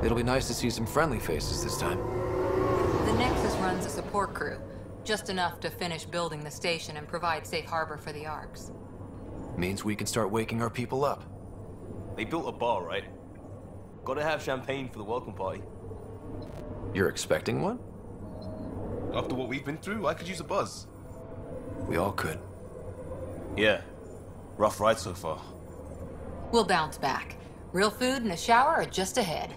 It'll be nice to see some friendly faces this time. The Nexus runs a support crew, just enough to finish building the station and provide safe harbor for the Arks. Means we can start waking our people up. They built a bar, right? Gotta have champagne for the welcome party. You're expecting one? After what we've been through, I could use a buzz. We all could. Yeah. Rough ride so far. We'll bounce back. Real food and a shower are just ahead.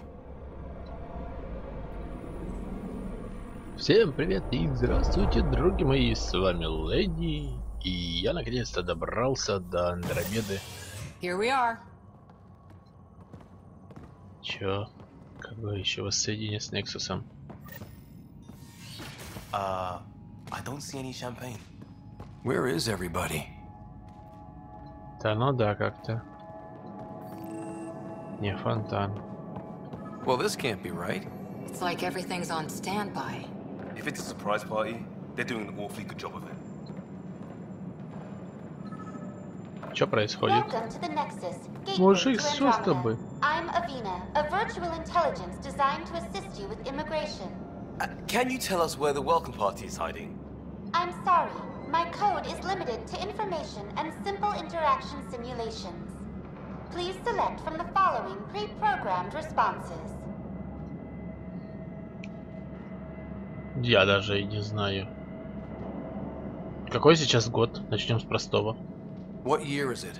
Всем привет и здравствуйте, други мои, с вами Leny, и я наконец-то добрался до Андромеды. Here we are. Чё? Какое еще воссоединение с Нексусом? I don't see any champagne. Where is everybody? Да ну да, как-то. Не фонтан. Well, this can't be right. It's like everything's on standby. If it's a surprise party, they're doing an awfully good job of it. Чё происходит? Мужик, что с тобой? I'm Avina, a virtual intelligence designed to assist you with immigration. Can you tell us where the welcome party is hiding? I'm sorry, my code is limited to information and simple interaction simulations. Please select from the following pre-programmed responses. Я даже и не знаю. Какой сейчас год? Начнем с простого. What year is it?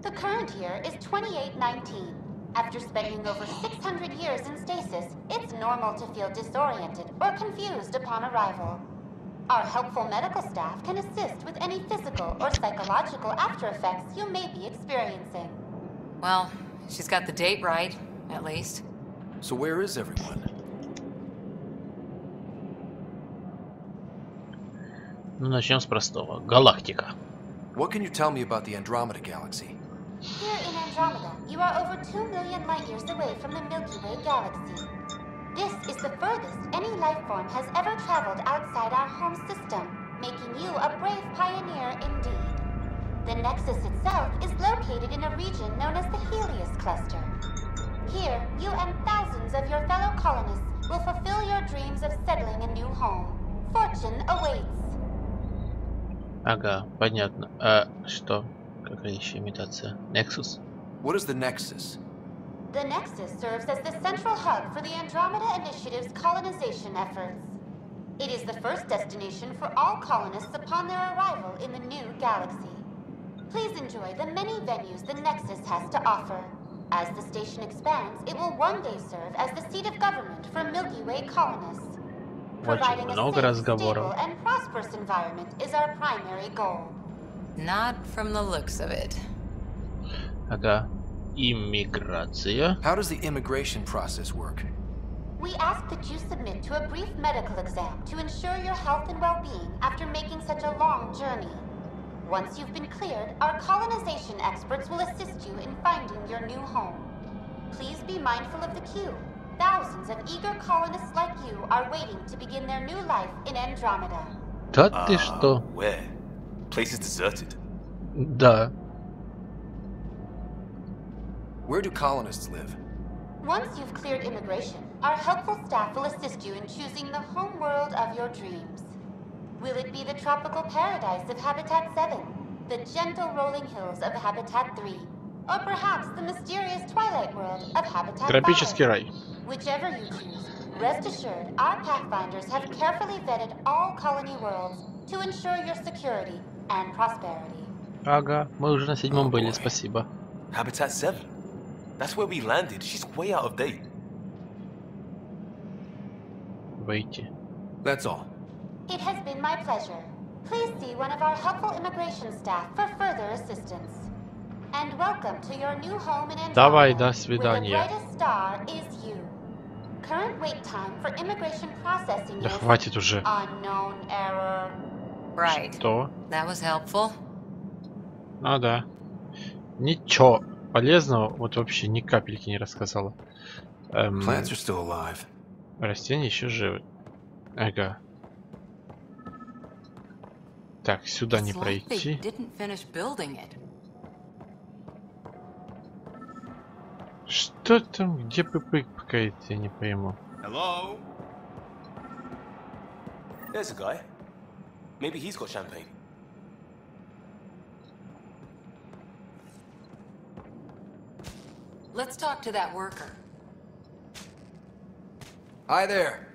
The current year is 2819. After spending over 600 years in stasis, it's normal to feel disoriented or confused upon arrival. Our helpful medical staff can assist with any physical or psychological after effects you may be experiencing. Well, she's got the date right, at least. So where is everyone? Ну, начнем с простого. Галактика. What can you tell me about the Andromeda galaxy? Here in Andromeda, you are over 2 million light years away from the Milky Way galaxy. This is the furthest any life form has ever traveled outside our home system, making you a brave pioneer indeed. The Nexus itself is located in a region known as the Helios Cluster. Here, you and thousands of your fellow colonists will fulfill your dreams of settling a new home. Fortune awaits. Ага, понятно. А что? Какая еще имитация? Nexus? What is the Nexus? The Nexus serves as the central hub for the Andromeda Initiative's colonization efforts. It is the first destination for all colonists upon their arrival in the new galaxy. Please enjoy the many venues the Nexus has to offer. As the station expands, it will one day serve as the seat of government for Milky Way colonists. Очень много разговоров. And prosperous environment is our primary goal. Not from the looks of it. Ага. Иммиграция. How does the immigration process work? We ask that you submit to a brief medical exam to ensure your health and well-being after making such a long journey. Once you've been cleared, our colonization experts will assist you in finding your new home. Please be mindful of the queue. Thousands of eager colonists like you are waiting to begin their new life in Andromeda. Да ты что? Where? Place is deserted. Да. Where do colonists live? Once you've cleared immigration, our helpful staff will assist you in choosing the home world of your dreams. Will it be the tropical paradise of Habitat 7, the gentle rolling hills of Habitat 3, or perhaps the mysterious twilight world of Habitat 5? Тропический рай. Whichever you choose, rest assured our Pathfinders have carefully vetted all colony worlds to ensure your security and prosperity. Ага, мы уже на 7-м были, спасибо. Habitat 7? That's where we landed. She's way out of date. Выйти. That's all. It has been my pleasure. Please see one of our helpful immigration staff for further assistance. And welcome to your new home in Andromeda. Давай, до Where the свидания. brightest star is you. Current wait time for immigration processing Да is хватит уже. unknown error. Right. Что? That was helpful. Ну да. Ничего полезного вот вообще ни капельки не рассказала. Plants are still alive. Растения еще живы. Ага. Так, сюда не It's like they пройти. didn't finish building it. Что там, где пыпыкает, я не пойму. Hello? There's a guy. Maybe he's got champagne. Let's talk to that worker. Hi there.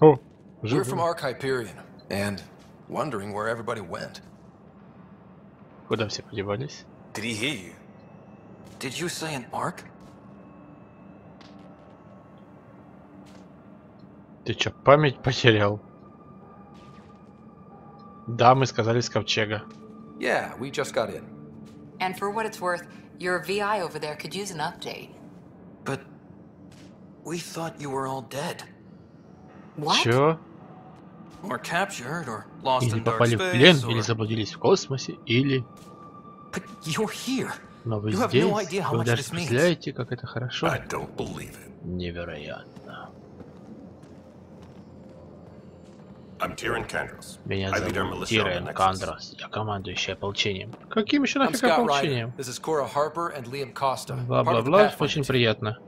О, We're from живой. Hyperion, and wondering where everybody went. Куда все подевались? Did he hear you? Did you say an arc? Ты чё, память потерял? Да, мы сказали с ковчега. Yeah, we just got in. And for what it's worth, your VI over there could use an update. But we thought you were all dead. What? Чё? Or captured, or lost Или in dark попали в плен, space, или or... заблудились в космосе, или... But you're here. Но вы You have здесь, no idea how вы much даже this means. представляете, как это хорошо? I don't believe it. Невероятно. I'm Tyrion Kandros. Меня I lead our зовут militia on the Тирен Nexus. Кандрос, я командующий ополчением. Каким еще I'm нафиг Scott Ryder. ополчением? This is Cora Harper and Liam Costa. part of the Бла-бла-бла, Pathfinder очень team. приятно.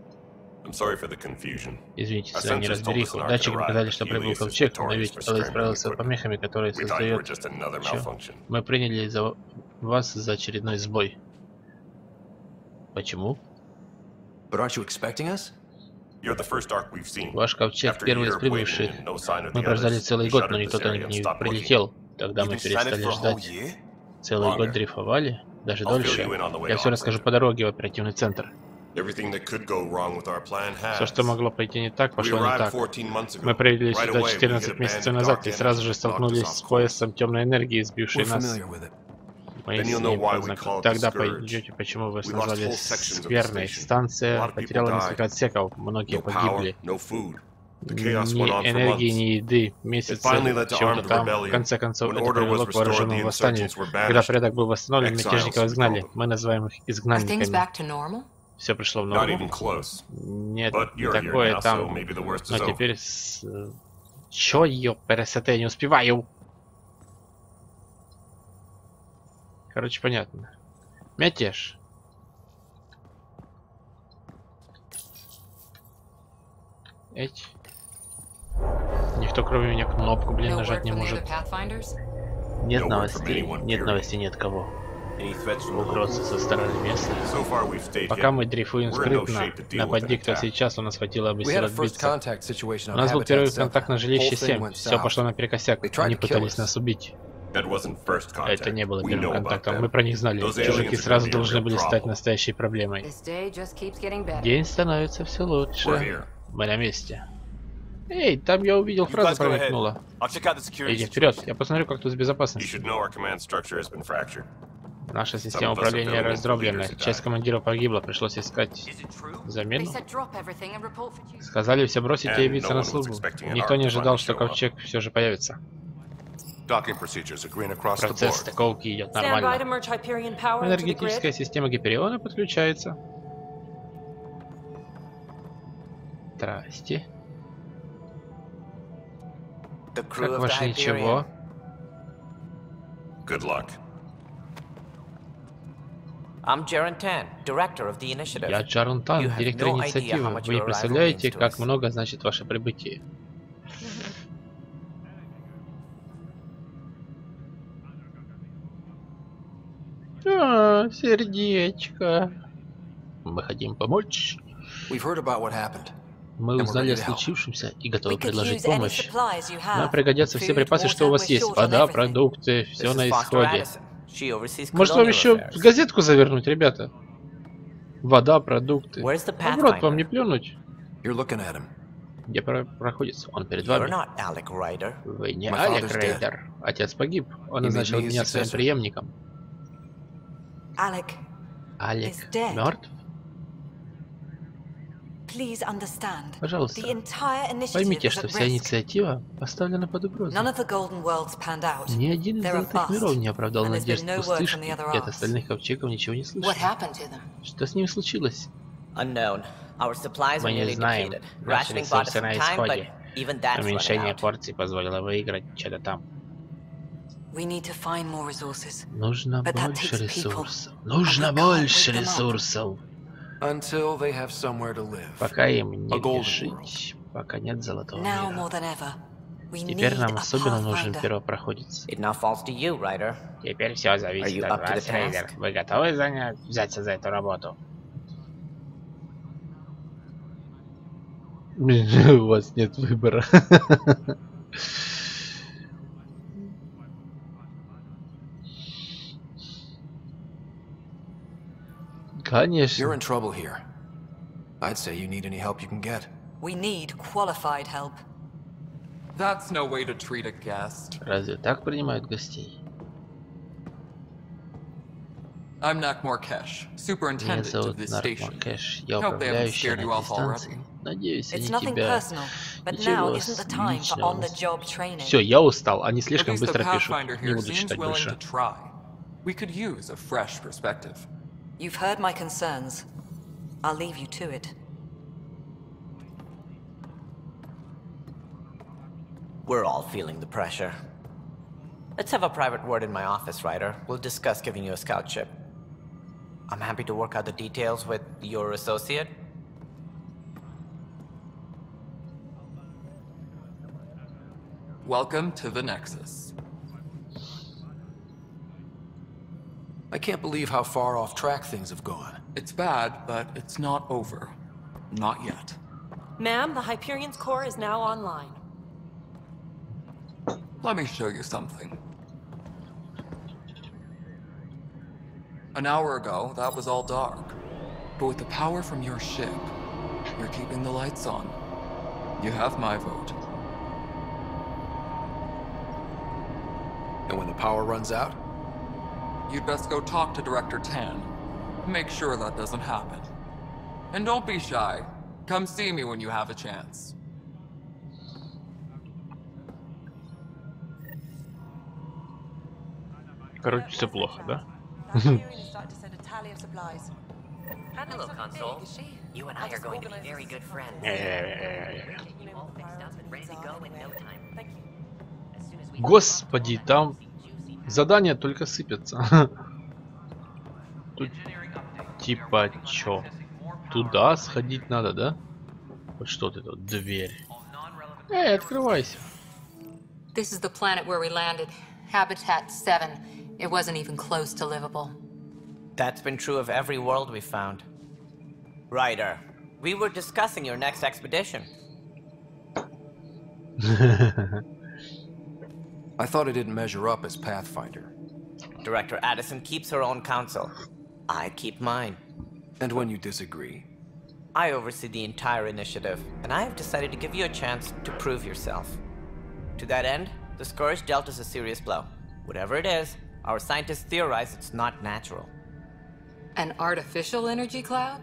I'm sorry for the confusion. Извините Our за sensors told us неразбериху. an arc Датчики had показали, arrived. что прибыл Helios is ковчег, но notorious ведь for Элла scrambling справился с equipment. помехами, которые We thought you were создает... just another Чё? malfunction. Мы приняли за вас за очередной сбой. Почему? But aren't you expecting us? You're the first arc we've seen. Ваш ковчег After a первый year из of прибывших. waiting and no sign of Мы the прождали others, целый we год, shuttered но this никто-то area and не stopped looking. прилетел. Тогда You've мы been stranded перестали for a whole ждать. year? Целый год Longer. дрейфовали, даже I'll дольше. fill you in on the way Я to все расскажу Operator. по дороге в оперативный центр. Everything that could go wrong with our plan Все, has. что могло пойти не так, We пошло не arrived так. 14 months ago. Мы прибыли Right сюда away, we 14 hit a месяцев band of назад dark и сразу же energy that knocked us столкнулись off с course. поясом темной энергии, сбившей We're нас. familiar with it. Мы Then с you'll ней know why we познакомились. call it the Тогда Scourge. поймете, почему вы We lost назвали whole sections of the скверной. station. A Станция lot of people потеряла несколько died. отсеков, многие No погибли. power, no food. The chaos Ни went on for энергии, months. ни еды, It месяцы, finally led to чего-то armed там. В rebellion. конце концов, When это order привело was к restored, вооруженному the восстанию. insurgents were Когда banished. порядок был восстановлен, Exiles, мятежников we изгнали. called them. Мы называем их Are things изгнанниками. back to normal? Все пришло в Not норму. even close. Нет, But не you're here такое now, so там. maybe the worst Но is over. теперь Чё, ёппересоте, я не успеваю. Короче, понятно. Мятеж. Эть. Никто кроме меня кнопку, блин, No нажать word не from the может. other Pathfinders? Нет No word from новостей. anyone, Нет period. новостей ни от кого. Any threats from the Угрозы locals? со стороны местных. So far we've stayed Пока hidden. мы дрейфуем We're in no скрытно, shape to deal with напади an кто attack. сейчас, у нас хватило бы We сил had a first отбиться. contact situation У on нас был Habitat первый 7. контакт на Whole жилище thing 7. went Все south. пошло наперекосяк. They tried Они to kill пытались us. нас убить. That wasn't first contact. Это не было We первым know about контактом. them. Мы про них знали. Those Чужаки aliens are сразу gonna be a должны real были стать problem. настоящей проблемой. This day just keeps getting better. День становится все We're лучше. here. Мы на месте. Эй, там я увидел, You фраза guys go ahead. промелькнула. I'll check out the security Иди вперед, situation. я посмотрю, как тут с You безопасностью. should know our command structure has been fractured. Наша система Some of us are управления filling in for раздроблена. leaders who Часть died. командиров погибла, пришлось искать They замену. said drop everything and report for duty. Сказали все бросить и And явиться no на one was службу. expecting an Никто не arc to ожидал, finally что show up. ковчег все же появится. Docking procedures are green across the Процесс board. стыковки идет Stand by to нормально. merge Hyperion power into the Энергетическая grid. система Гипериона подключается. Здрасте. The crew Как of the ваше ничего? Hyperion. Good luck. I'm Jaren Tan, director of the initiative. Я Джарун Тан, You have директор no idea how инициативы. much Вы не your arrival представляете, means to как us. много значит ваше прибытие. Сердечко. Мы хотим помочь. We've heard about what happened. Мы we're узнали о ready to help. случившемся и We готовы could предложить use any помощь. supplies you Нам have. пригодятся все Food, припасы, что у water, вас we're есть. short on Вода, everything. продукты, все This на is Foster исходе. Addison. She oversees Может, вам colonial еще affairs. в газетку завернуть, ребята? Вода, продукты. Where's the В рот вам Pathfinder? не плюнуть? You're looking at him. Где проходится? Он перед You're вами. not Alec Ryder. Вы не My Алек father's Рейдер. Отец погиб. Он He made назначил me his меня своим successor. преемником. Alec, Алек Is dead. мертв? please understand. Пожалуйста, The entire initiative поймите, is что at вся risk. инициатива поставлена под угрозу. None of the golden worlds panned out. Ни один из They're a золотых bust. миров не оправдал And there's надежд been no word пустышки, from the other и от arcs. остальных ковчегов ничего не What слышно. happened to them? Что с ними случилось? Unknown. Our supplies are Мы не nearly знаем. depleted. Наши Rationing bought us ресурсы some на time, but исходе. even that's running Уменьшение out. порций позволило выиграть что-то там. We need to find more resources. Нужно But that больше takes people. ресурсов. Нужно And we can't больше pick them up. ресурсов. Until they have somewhere to live. Пока им A не golden жить, пока нет золотого Now мира. more than ever, we Теперь need нам a особенно нужен pathfinder. первопроходец. It now falls to you, Ryder. Теперь все Are зависит you от up to вас, the Рейдер. task? Вы готовы взяться за эту работу? У вас нет выбора. Конечно. You're in trouble here. I'd say you need any help you can get. We need qualified help. That's no way to treat a guest. Разве так принимают гостей? I'm Nakmor Kesh, Меня superintendent of зовут this Нарк station. Макеш. Я Hope they haven't управляющий scared на you этой off already. станции. Надеюсь, It's они nothing тебя personal, but ничего now isn't the time for личного. on-the-job training. Все, я устал. Они At слишком least the быстро пишут. Pathfinder Не here буду seems читать willing больше. to try. We could use a fresh perspective. You've heard my concerns. I'll leave you to it. We're all feeling the pressure. Let's have a private word in my office, Ryder. We'll discuss giving you a scout ship. I'm happy to work out the details with your associate. Welcome to the Nexus. I can't believe how far off track things have gone. It's bad, but it's not over. Not yet. Ma'am, the Hyperion's core is now online. Let me show you something. An hour ago, that was all dark. But with the power from your ship, you're keeping the lights on. You have my vote. And when the power runs out? You'd best go talk to Director Tan. Make sure that doesn't happen. And don't be shy. Come see me when you have a chance. Короче, все плохо, да? Hello, Console. You and I are going to be very good friends. Господи, там задания только сыпятся. Тут типа чё? Туда сходить надо, да? Вот что ты тут, дверь. Эй, открывайся. This is the planet where we landed. Habitat 7. It wasn't even close to livable. That's been true of every world we've found. Ryder, we were discussing your next expedition. I thought I didn't measure up as Pathfinder. Director Addison keeps her own counsel. I keep mine. And when you disagree? I oversee the entire initiative, and I have decided to give you a chance to prove yourself. To that end, the Scourge dealt us a serious blow. Whatever it is, our scientists theorize it's not natural. An artificial energy cloud?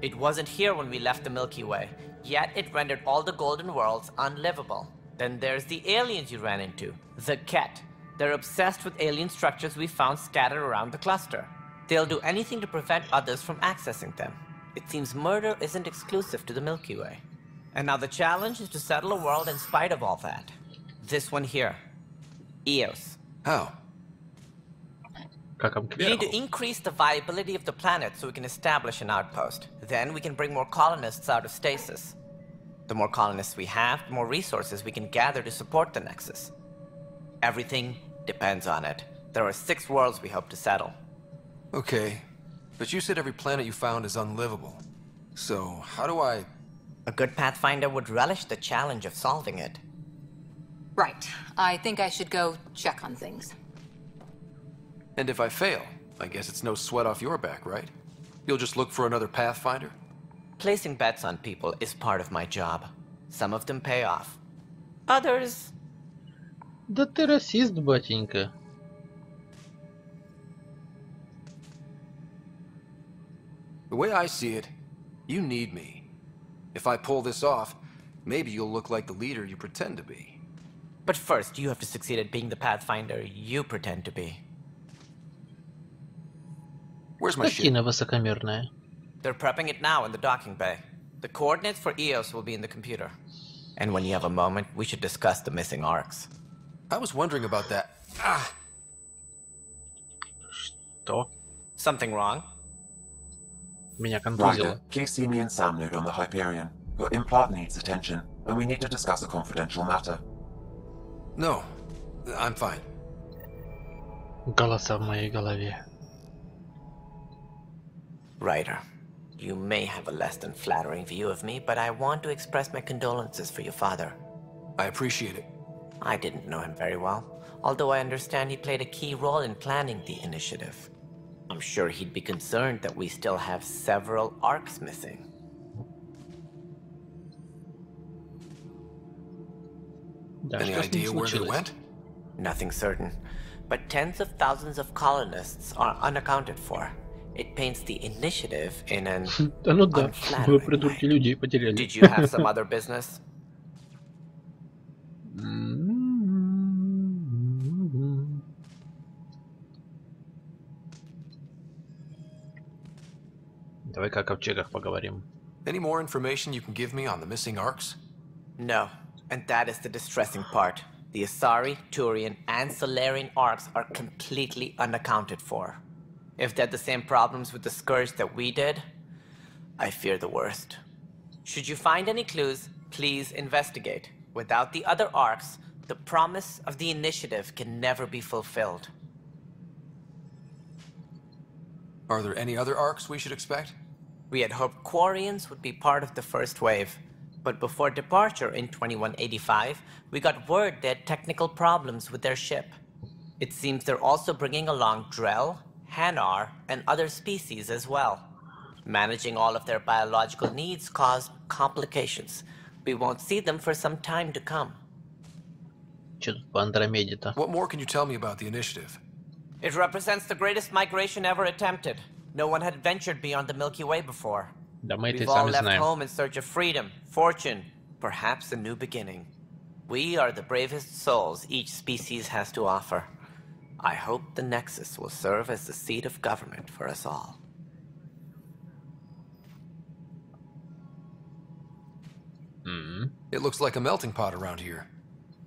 It wasn't here when we left the Milky Way, yet it rendered all the golden worlds unlivable. Then there's the aliens you ran into, the Ket. They're obsessed with alien structures we found scattered around the cluster. They'll do anything to prevent others from accessing them. It seems murder isn't exclusive to the Milky Way. And now the challenge is to settle a world in spite of all that. This one here. Eos. How? We need to increase the viability of the planet so we can establish an outpost. Then we can bring more colonists out of stasis. The more colonists we have, the more resources we can gather to support the Nexus. Everything depends on it. There are 6 worlds we hope to settle. Okay, but you said every planet you found is unlivable. So, how do I... A good Pathfinder would relish the challenge of solving it. Right. I think I should go check on things. And if I fail, I guess it's no sweat off your back, right? You'll just look for another Pathfinder? Placing bets on people is part of my job. Some of them pay off. Others... Да ты расист, батенька. The way I see it, you need me. If I pull this off, maybe you'll look like the leader you pretend to be. But first, you have to succeed at being the Pathfinder you pretend to be. Where's my ship? Скотина высокомерная. They're prepping it now in the docking bay. The coordinates for Eos will be in the computer. And when you have a moment, we should discuss the missing arcs. I was wondering about that. Что? Something wrong? Меня контузило. Ryder, please see me in Sam node on the Hyperion. Your implant needs attention, and we need to discuss a confidential matter. No, I'm fine. Голоса в моей голове. Ryder, you may have a less than flattering view of me, but I want to express my condolences for your father. I appreciate it. I didn't know him very well, although I understand he played a key role in planning the initiative. I'm sure he'd be concerned that we still have several arcs missing. Any idea where they went? Nothing certain, but tens of thousands of colonists are unaccounted for. It paints the initiative in an unflattering way. Did you have some other business? Давай-ка о ковчегах поговорим. Any more information you can give me on the missing arcs? No, and that is the distressing part. The Asari, Turian, and Solarian arcs are completely unaccounted for. If they had the same problems with the Scourge that we did, I fear the worst. Should you find any clues, please investigate. Without the other arcs, the promise of the initiative can never be fulfilled. Are there any other arcs we should expect? We had hoped Quarians would be part of the first wave, but before departure in 2185, we got word they had technical problems with their ship. It seems they're also bringing along Drell, Hanar, and other species as well. Managing all of their biological needs caused complications. We won't see them for some time to come. Что тут по Андромеде-то? What more can you tell me about the initiative? It represents the greatest migration ever attempted. No one had ventured beyond the Milky Way before. Да мы это We've и all сами left знаем. home in search of freedom, fortune, perhaps a new beginning. We are the bravest souls each species has to offer. I hope the Nexus will serve as the seat of government for us all. It looks like a melting pot around here.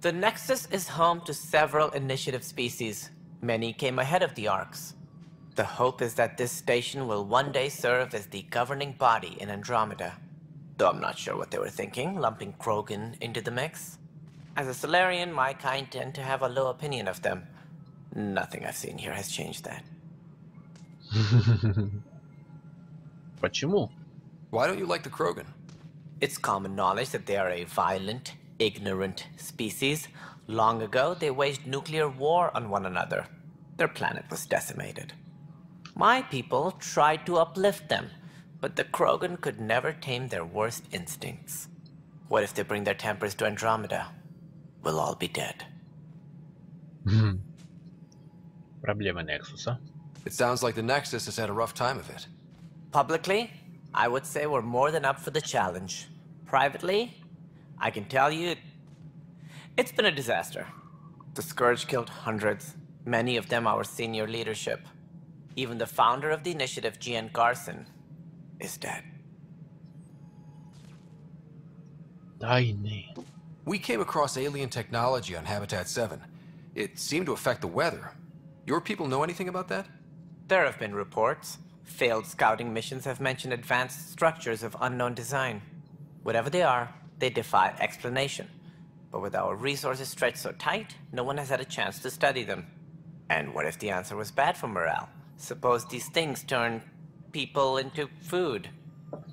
The Nexus is home to several initiative species. Many came ahead of the arcs. The hope is that this station will one day serve as the governing body in Andromeda. Though I'm not sure what they were thinking, lumping Krogan into the mix. As a Solarian, my kind tend to have a low opinion of them. Nothing I've seen here has changed that. Почему? Why don't you like the Krogan? It's common knowledge that they are a violent, ignorant species. Long ago, they waged nuclear war on one another. Their planet was decimated. My people tried to uplift them, but the Krogan could never tame their worst instincts. What if they bring their tempers to Andromeda? We'll all be dead. Проблема Нексуса. It sounds like the Nexus has had a rough time of it. Publicly, I would say we're more than up for the challenge. Privately, I can tell you, it's been a disaster. The Scourge killed hundreds, many of them our senior leadership. Even the founder of the initiative, Gian Garson, is dead. Тайны. We came across alien technology on Habitat 7. It seemed to affect the weather. Your people know anything about that? There have been reports. Failed scouting missions have mentioned advanced structures of unknown design. Whatever they are, they defy explanation. But with our resources stretched so tight, no one has had a chance to study them. And what if the answer was bad for morale? Suppose these things turn people into food.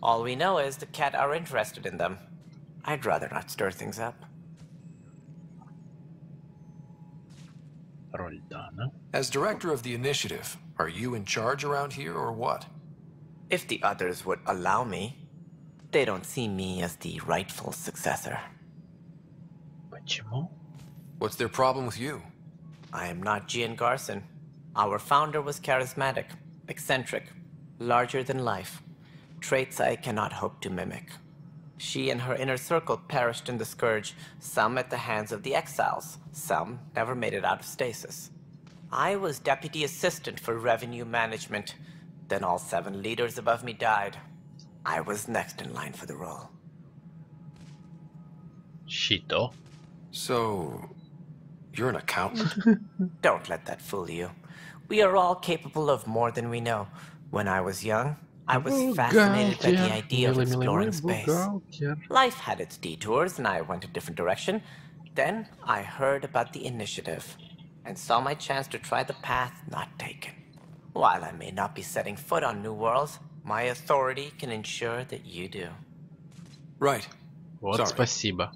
All we know is the cat are interested in them. I'd rather not stir things up. Рольдана. As director of the initiative, are you in charge around here or what? If the others would allow me, they don't see me as the rightful successor. Почему? What's their problem with you? I am not Gian Garson. Our founder was charismatic, eccentric, larger than life. Traits I cannot hope to mimic. She and her inner circle perished in the Scourge, some at the hands of the exiles, some never made it out of stasis. I was deputy assistant for revenue management. Then all 7 leaders above me died. I was next in line for the role. Щито. So, You're an accountant? Don't let that fool you. We are all capable of more than we know. When I was young, I was fascinated by the idea of exploring space. Life had its detours, and I went a different direction. Then I heard about the initiative, and saw my chance to try the path not taken. While I may not be setting foot on new worlds, my authority can ensure that you do. Right. Вот Sorry. спасибо.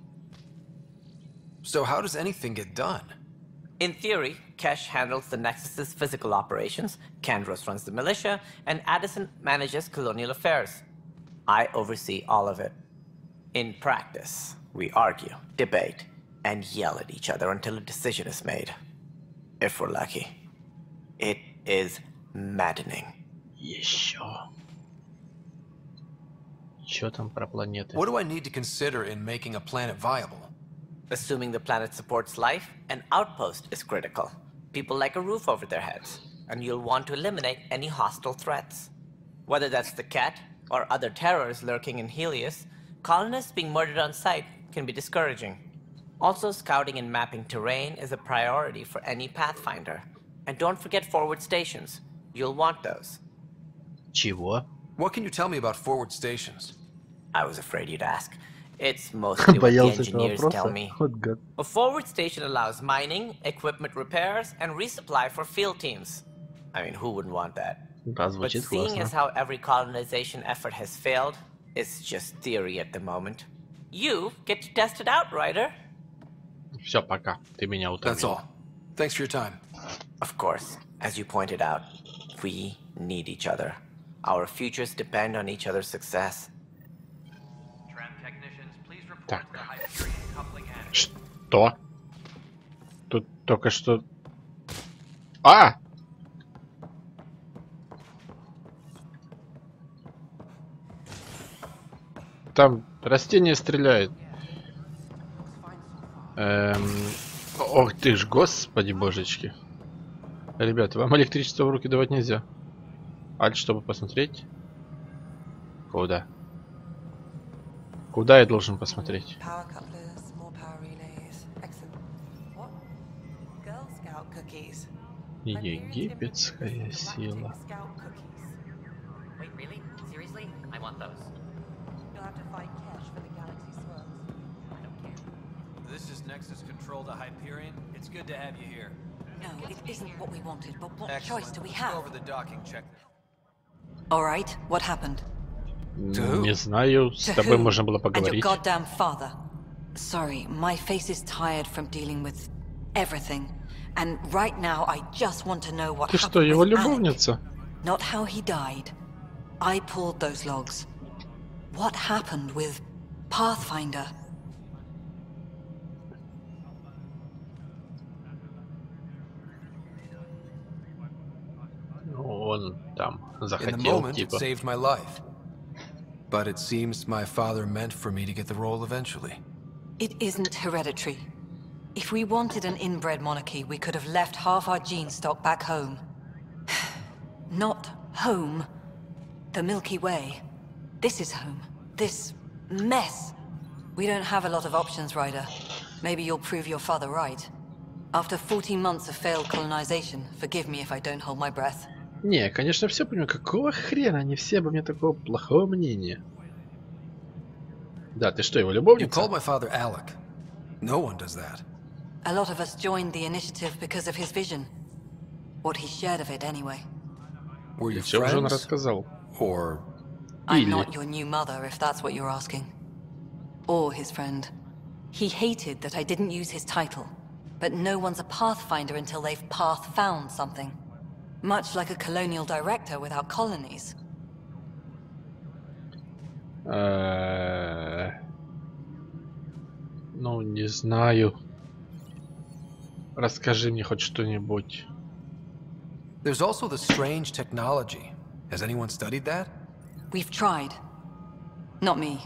So how does anything get done? In theory, Kesh handles the Nexus's physical operations, Kandros runs the militia, and Addison manages colonial affairs. I oversee all of it. In practice, we argue, debate, and yell at each other until a decision is made. If we're lucky. It is maddening. Еще. Чё там про планеты? What do I need to consider in making a planet viable? Assuming the planet supports life, an outpost is critical. People like a roof over their heads, and you'll want to eliminate any hostile threats. Whether that's the cat or other terrors lurking in Helios, colonists being murdered on sight can be discouraging. Also, scouting and mapping terrain is a priority for any Pathfinder. And don't forget forward stations. You'll want those. Чего? What can you tell me about forward stations? I was afraid you'd ask. It's mostly what the Боялся этого engineers tell вопроса. me. Вот гад. A forward station allows mining, equipment repairs, and resupply for field teams. I mean, who wouldn't want that? Да, But звучит seeing as классно. how every colonization effort has failed, it's just theory at the moment. You get to test it out, Ryder. Все, пока. Ты меня That's утомил. all. Thanks for your time. Of course, as you pointed out, we need each other. Our futures depend on each other's success. Так. Что? Тут только что... А! Там растение стреляет. Ох ты ж, господи божечки. Ребята, вам электричество в руки давать нельзя. Альт, чтобы посмотреть. Куда? Куда я должен посмотреть? Египетская сила. This is Nexus Control to Hyperion. It's good to have you here. No, it isn't what we wanted, but what Excellent. choice do we Let's have? go over the docking check. All right, what happened? Не знаю, с тобой можно было And your поговорить. goddamn father. Sorry, my face is tired from dealing with everything. And right now, I just want to know what Ты happened что, его with Alec. любовница? Not how he died. I pulled those logs. What happened with Pathfinder? Он там In the захотел, moment, it типа. saved my life. But it seems my father meant for me to get the role eventually. It isn't hereditary. If we wanted an inbred monarchy, we could have left half our gene stock back home. Not home. The Milky Way. This is home. This mess. We don't have a lot of options, Ryder. Maybe you'll prove your father right. After 14 months of failed colonization, forgive me if I don't hold my breath. Не, конечно, все понимаю. Какого хрена они все обо мне такого плохого мнения? Да, ты что, его You любовница? called my father Alec. No one does that. A lot of us joined the initiative because of his vision. What he shared of it, anyway. Were you Все уже он friends? рассказал. Or I'm Или. not your new mother, if that's what you're asking. Or his friend. He hated that I didn't use his title. But no one's a Pathfinder until they've path-found something. Much like a colonial director without colonies. Ну, не знаю. Расскажи мне хоть что-нибудь. there's also the strange technology. Has anyone studied that? We've tried. Not me.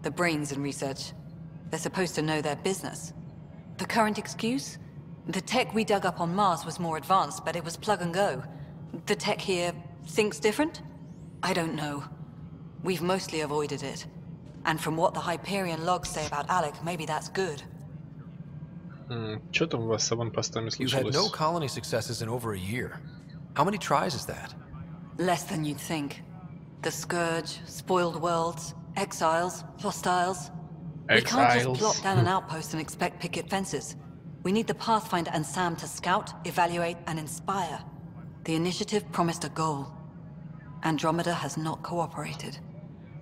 The brains in research. They're supposed to know their business. The current excuse? The tech we dug up on Mars was more advanced, but it was plug and go. The tech here thinks different? I don't know. We've mostly avoided it. And from what the Hyperion logs say about Alec, maybe that's good. Что там у вас с аванпостами You've had no случилось? colony successes in over a year. How many tries is that? Less than you'd think. The Scourge, spoiled worlds, exiles, hostiles. We can't just plop down an outpost and expect picket fences. We need the Pathfinder and Sam to scout, evaluate, and inspire. The initiative promised a goal. Andromeda has not cooperated.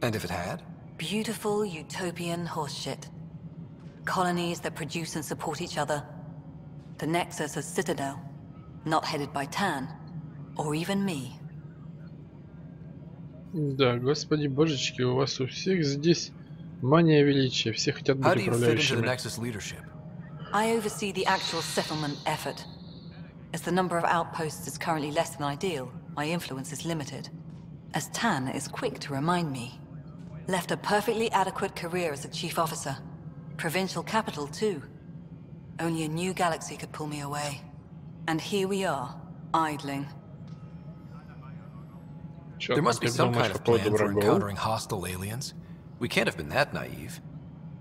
And if it had? Beautiful utopian horseshit. Colonies that produce and support each other. The Nexus a citadel, not headed by Tan, or even me. Да, господи божечки, у вас у всех здесь мания величия, все хотят How быть do you fit into the управляющими. Nexus leadership? I oversee the actual settlement effort. As the number of outposts is currently less than ideal, my influence is limited. As Tan is quick to remind me. Left a perfectly adequate career as a chief officer. Provincial capital, too. Only a new galaxy could pull me away. And here we are, idling. There must be some kind of plan for encountering hostile aliens. We can't have been that naive.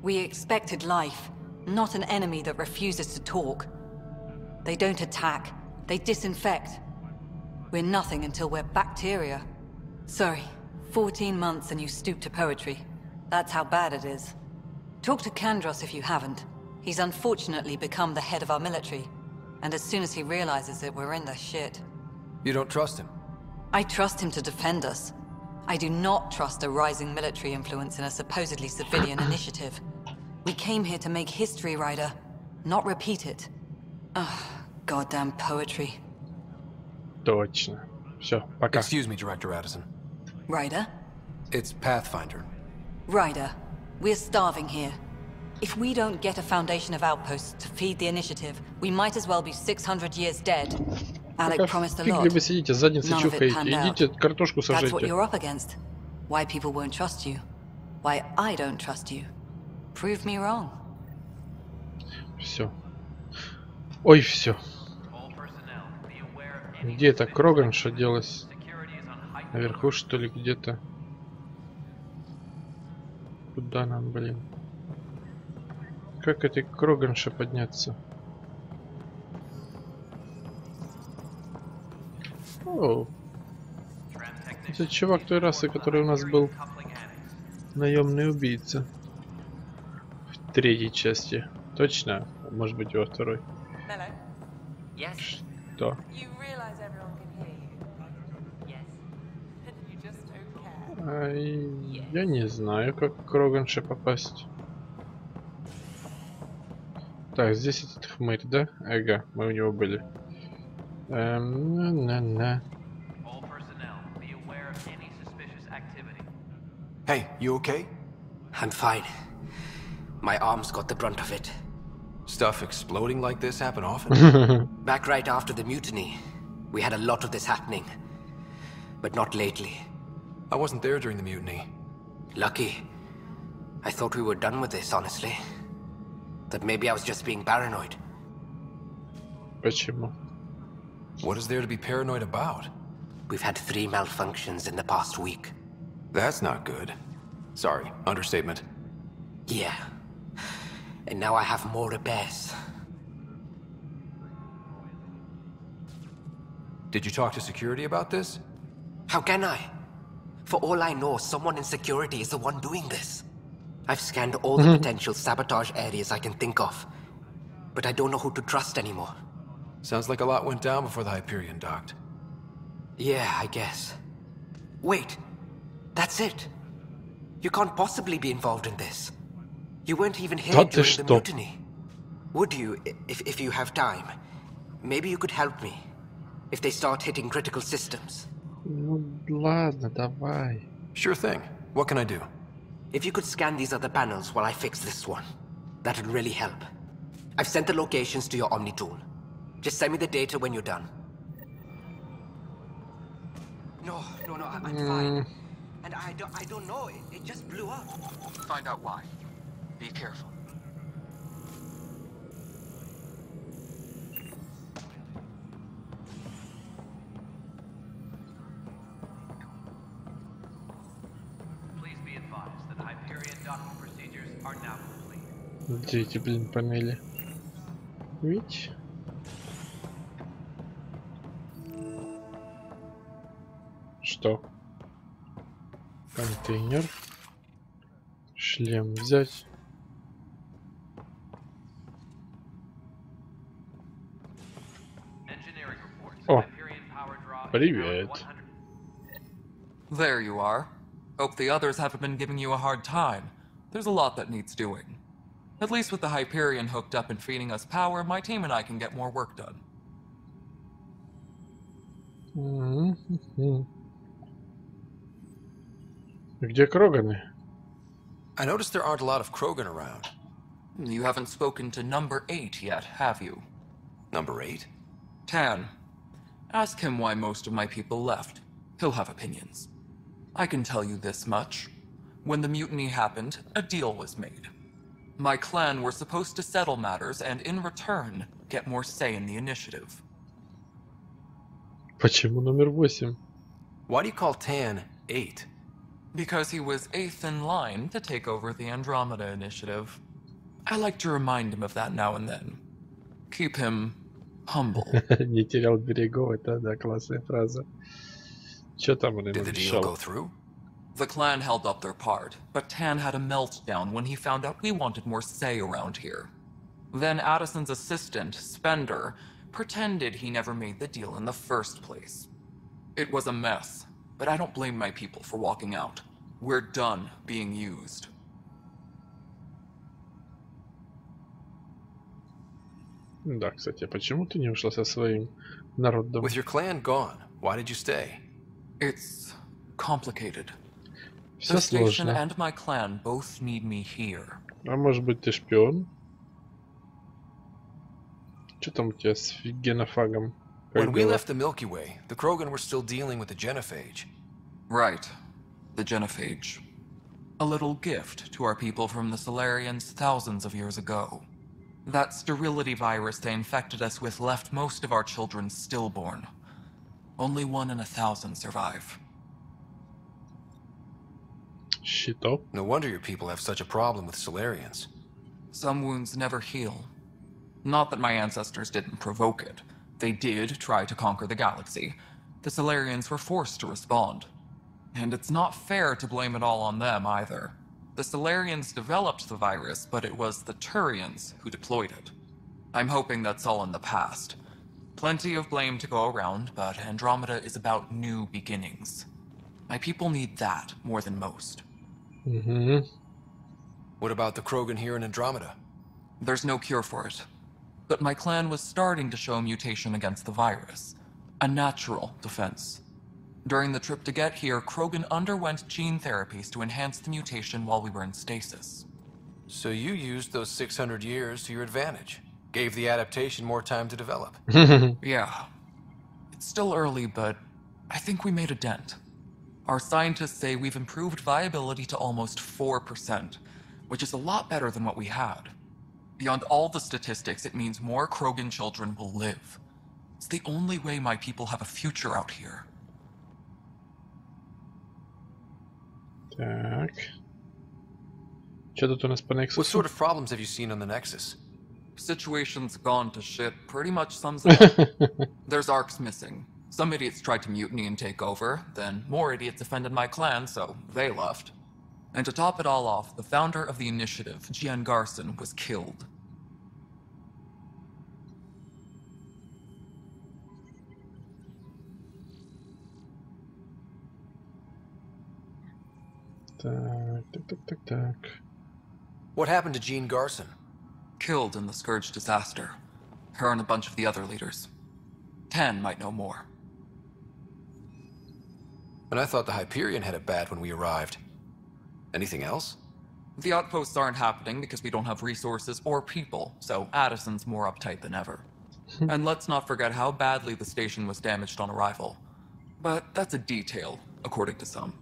We expected life, not an enemy that refuses to talk. They don't attack, they disinfect. We're nothing until we're bacteria. Sorry, 14 months and you stoop to poetry. That's how bad it is. Talk to Kandros if you haven't. He's unfortunately become the head of our military. And as soon as he realizes it, we're in the shit. You don't trust him? I trust him to defend us. I do not trust a rising military influence in a supposedly civilian initiative. We came here to make history, Ryder, not repeat it. Ugh, goddamn poetry. Точно. Все, пока. Excuse me, Director Addison. Ryder? It's Pathfinder. Ryder, we're starving here. If we don't get a foundation of outposts to feed the initiative, we might as well be 600 years dead. Alec promised a lot. Фиг ли вы сидите, задницы None of it чухаете. panned out. Идите картошку That's what сажайте. you're up against. Why people won't trust you. Why I don't trust you. Prove me wrong. Все. Ой, все. Где это Кроганша делась? Наверху, что ли, где-то? Куда нам, блин? Как этой Кроганше подняться? О, это чувак той расы, который у нас был наемный убийца в третьей части. Точно? Может быть, во второй. Что? Я не знаю, как к Кроганше попасть. Так, здесь этот хмырь, да? Ага, мы у него были. Hey, you okay? I'm fine. My arms got the brunt of it. Stuff exploding like this happen often? Back right after the mutiny, we had a lot of this happening. But not lately. I wasn't there during the mutiny. Lucky. I thought we were done with this, honestly. That maybe I was just being paranoid. Почему? What is there to be paranoid about? We've had 3 malfunctions in the past week. That's not good. Sorry, understatement. Yeah. And now I have more repairs. Did you talk to security about this? How can I? For all I know, someone in security is the one doing this. I've scanned all the potential sabotage areas I can think of. But I don't know who to trust anymore. Sounds like a lot went down before the Hyperion docked. Yeah, I guess. Wait. That's it. You can't possibly be involved in this. You weren't even here during the mutiny. Would you, if you have time? Maybe you could help me. If they start hitting critical systems. Ну ладно, давай. Sure thing. What can I do? If you could scan these other panels while I fix this one, that'd really help. I've sent the locations to your Omni tool. Just send me the data when you're done. No, I'm fine. And I don't know, it just blew up. Find out why. Be careful. Please be advised that Hyperion docking procedures are now complete. Где эти, блин, панели? Ведь? Что? Контейнер. Шлем взять. О, привет. There you are. Hope the others haven't been giving you a hard time. There's a lot that needs doing. At least with the Hyperion hooked up and feeding us power, my team and I can get more work done. Где Кроганы? I noticed there aren't a lot of Krogan around. You haven't spoken to number 8 yet, have you? Number 8? Tan. Ask him why most of my people left. He'll have opinions. I can tell you this much. When the mutiny happened, a deal was made. My clan were supposed to settle matters and, in return, get more say in the initiative. Почему номер 8? Why do you call Tan 8? Because he was 8th in line to take over the Andromeda initiative. I like to remind him of that now and then. Keep him humble. Не терял берегов, это да, классная фраза. Чё там он ему Did the deal go through? The clan held up their part, but Tan had a meltdown when he found out we wanted more say around here. Then Addison's assistant, Spender, pretended he never made the deal in the first place. It was a mess, but I don't blame my people for walking out. We're done being used. Да, кстати, а почему ты не ушла со своим народом? With your clan gone, why did you stay? It's complicated. Все The station сложно. and my clan both need me here. А может быть ты шпион? Что там у тебя с генофагом? When we left the Milky Way, the Krogan were still dealing with the genophage. Right. The genophage. A little gift to our people from the Solarians thousands of years ago. That sterility virus they infected us with left most of our children stillborn. Only 1 in 1,000 survive. Щиток. No wonder your people have such a problem with Solarians. Some wounds never heal. Not that my ancestors didn't provoke it. They did try to conquer the galaxy. The Solarians were forced to respond. And it's not fair to blame it all on them either. The Solarians developed the virus, but it was the Turians who deployed it. I'm hoping that's all in the past. Plenty of blame to go around, but Andromeda is about new beginnings. My people need that more than most. What about the Krogan here in Andromeda? There's no cure for it. But my clan was starting to show mutation against the virus. A natural defense. During the trip to get here, Krogan underwent gene therapies to enhance the mutation while we were in stasis. So you used those 600 years to your advantage. Gave the adaptation more time to develop. Yeah. It's still early, but I think we made a dent. Our scientists say we've improved viability to almost 4%, which is a lot better than what we had. Beyond all the statistics, it means more Krogan children will live. It's the only way my people have a future out here. Так. Что тут у нас по Nexus? What sort of problems have you seen on the Nexus? Situation's gone to shit pretty much sums it up. There's arcs missing. Some idiots tried to mutiny and take over, then more idiots offended my clan, so they left. And to top it all off, the founder of the initiative, Gian Garson, was killed. Так. What happened to Jean Garson? Killed in the Scourge disaster. Her and a bunch of the other leaders. Tan might know more. And I thought the Hyperion had it bad when we arrived. Anything else? The outposts aren't happening because we don't have resources or people, so Addison's more uptight than ever. And let's not forget how badly the station was damaged on arrival. But that's a detail, according to some.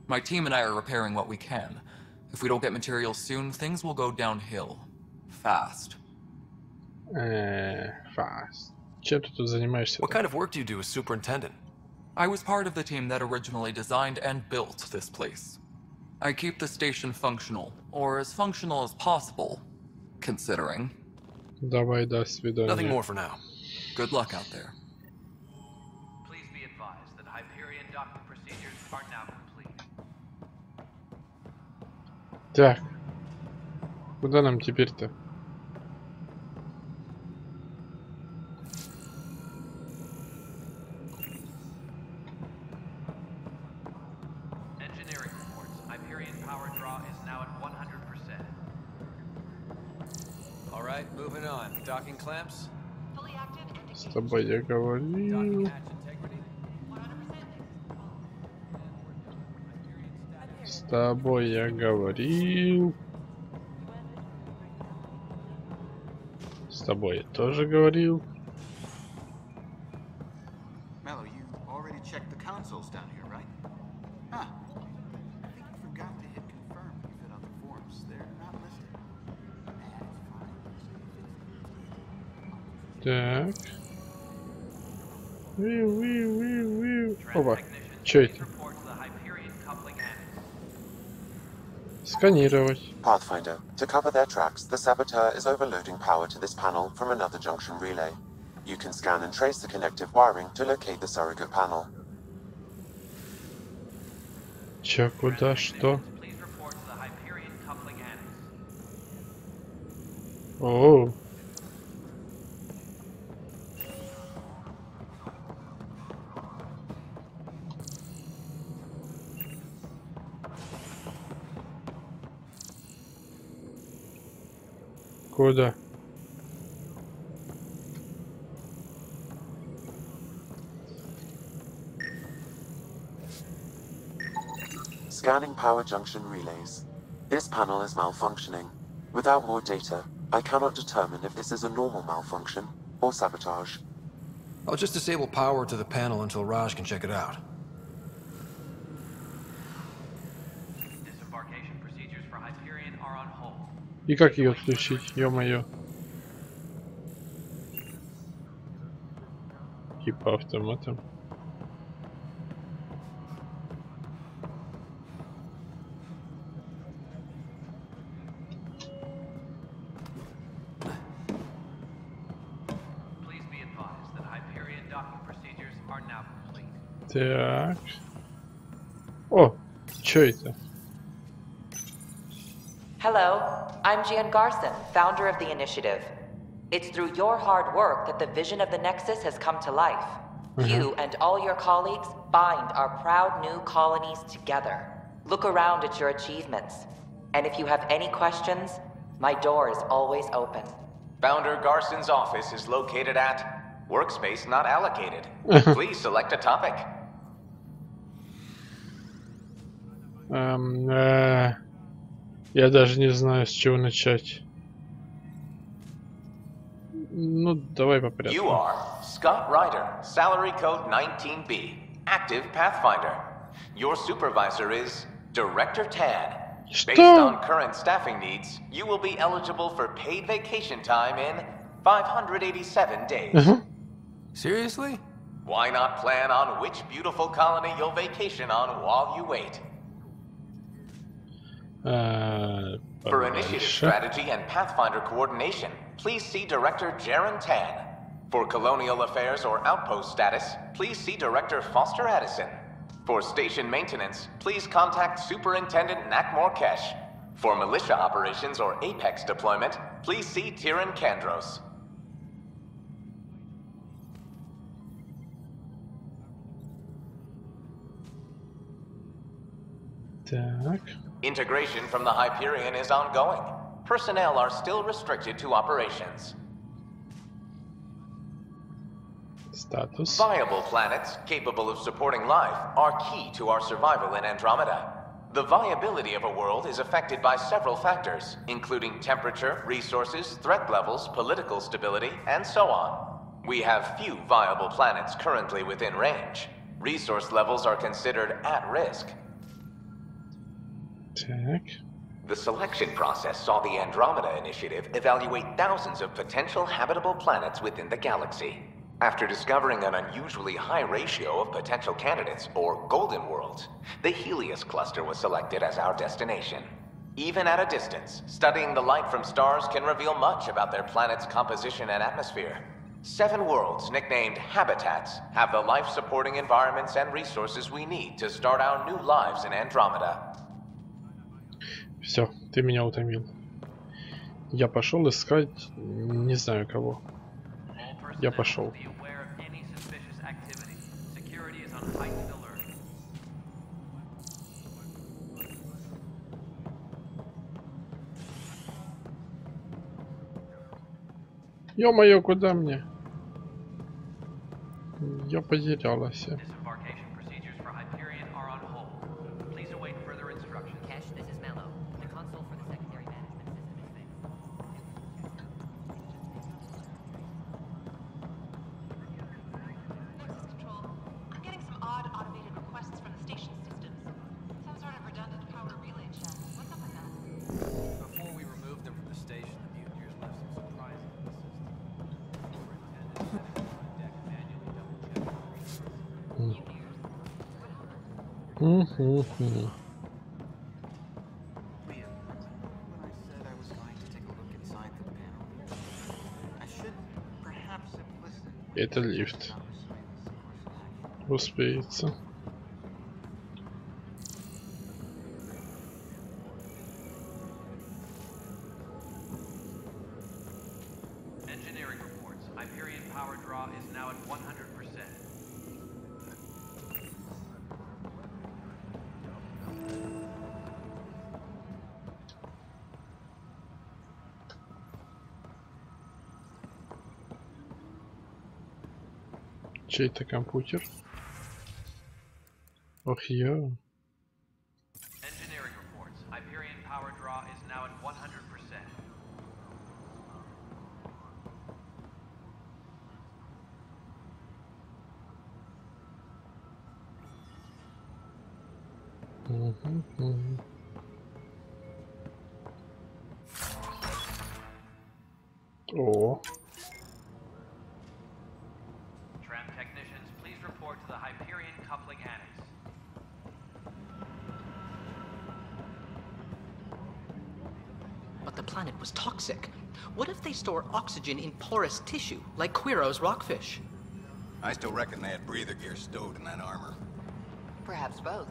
My team and I are repairing what we can. If we don't get materials soon, things will go downhill. Fast. Fast. Чем ты тут занимаешься? What kind of work do you do as superintendent? I was part of the team that originally designed and built this place. I keep the station functional, or as functional as possible, considering. Давай, до свидания. Nothing more for now. Good luck out there. Please be advised that Hyperion docking procedures are now complete. Так. Куда нам теперь-то? Engineering reports. Hyperion power draw is now at 100%. All right, moving on. Docking clamps. С тобой я говорил. С тобой я говорил. С тобой я тоже говорил. Mello, you already checked the consoles down here, right? Huh. I think you forgot to hit confirm when you filled out the forms. They're not listed. Так. Опа. Чё это? Сканировать. Pathfinder, to cover their tracks, the saboteur is overloading power to this panel from another junction relay. You can scan and trace the connective wiring to locate the surrogate panel. Чё, куда, что? Оу. Куда? Scanning power junction relays. This panel is malfunctioning. Without more data, I cannot determine if this is a normal malfunction or sabotage. I'll just disable power to the panel until Raj can check it out. Disembarkation procedures for Hyperion are on hold. И как ее отключить? Ё-моё. И по автоматам. Please be advised that Hyperion docking procedures are now complete. Так. О, чё это? Hello, I'm Gian Garson, founder of the initiative. It's through your hard work that the vision of the Nexus has come to life. You and all your colleagues bind our proud new colonies together. Look around at your achievements. And if you have any questions, my door is always open. Founder Garson's office is located at workspace not allocated. Please select a topic. Я даже не знаю, с чего начать. Ну, давай по порядку. You are Scott Ryder, salary code 19B, active Pathfinder. Your supervisor is Director Tan. Based on current staffing needs, you will be eligible for paid vacation time in 587 days. Seriously? Why not plan on which beautiful colony you'll vacation on while you wait? For initiative strategy and Pathfinder coordination, please see Director Jaren Tan. For colonial affairs or outpost status, please see Director Foster Addison. For station maintenance, please contact Superintendent Nakmor Kesh. For militia operations or Apex deployment, please see Tyran Kandros. Так. Integration from the Hyperion is ongoing. Personnel are still restricted to operations. Status. Viable planets capable of supporting life are key to our survival in Andromeda. The viability of a world is affected by several factors, including temperature, resources, threat levels, political stability, and so on. We have few viable planets currently within range. Resource levels are considered at risk. Так. The selection process saw the Andromeda Initiative evaluate thousands of potential habitable planets within the galaxy. After discovering an unusually high ratio of potential candidates, or golden worlds, the Helios cluster was selected as our destination. Even at a distance, studying the light from stars can reveal much about their planet's composition and atmosphere. 7 worlds, nicknamed habitats, have the life-supporting environments and resources we need to start our new lives in Andromeda. Все, ты меня утомил. Я пошел искать, не знаю кого. Я пошел. Ё-моё, куда мне? Я потерялась. Это лифт. Успеется. Engineering reports. Hyperion power draw is now at 100%. Чей-то компьютер. Ох, я. Engineering reports. Hyperion power draw is now at 100%. О. Technicians, please report to the Hyperion coupling annex. But the planet was toxic. What if they store oxygen in porous tissue, like Quiro's rockfish? I still reckon they had breather gear stowed in that armor. Perhaps both.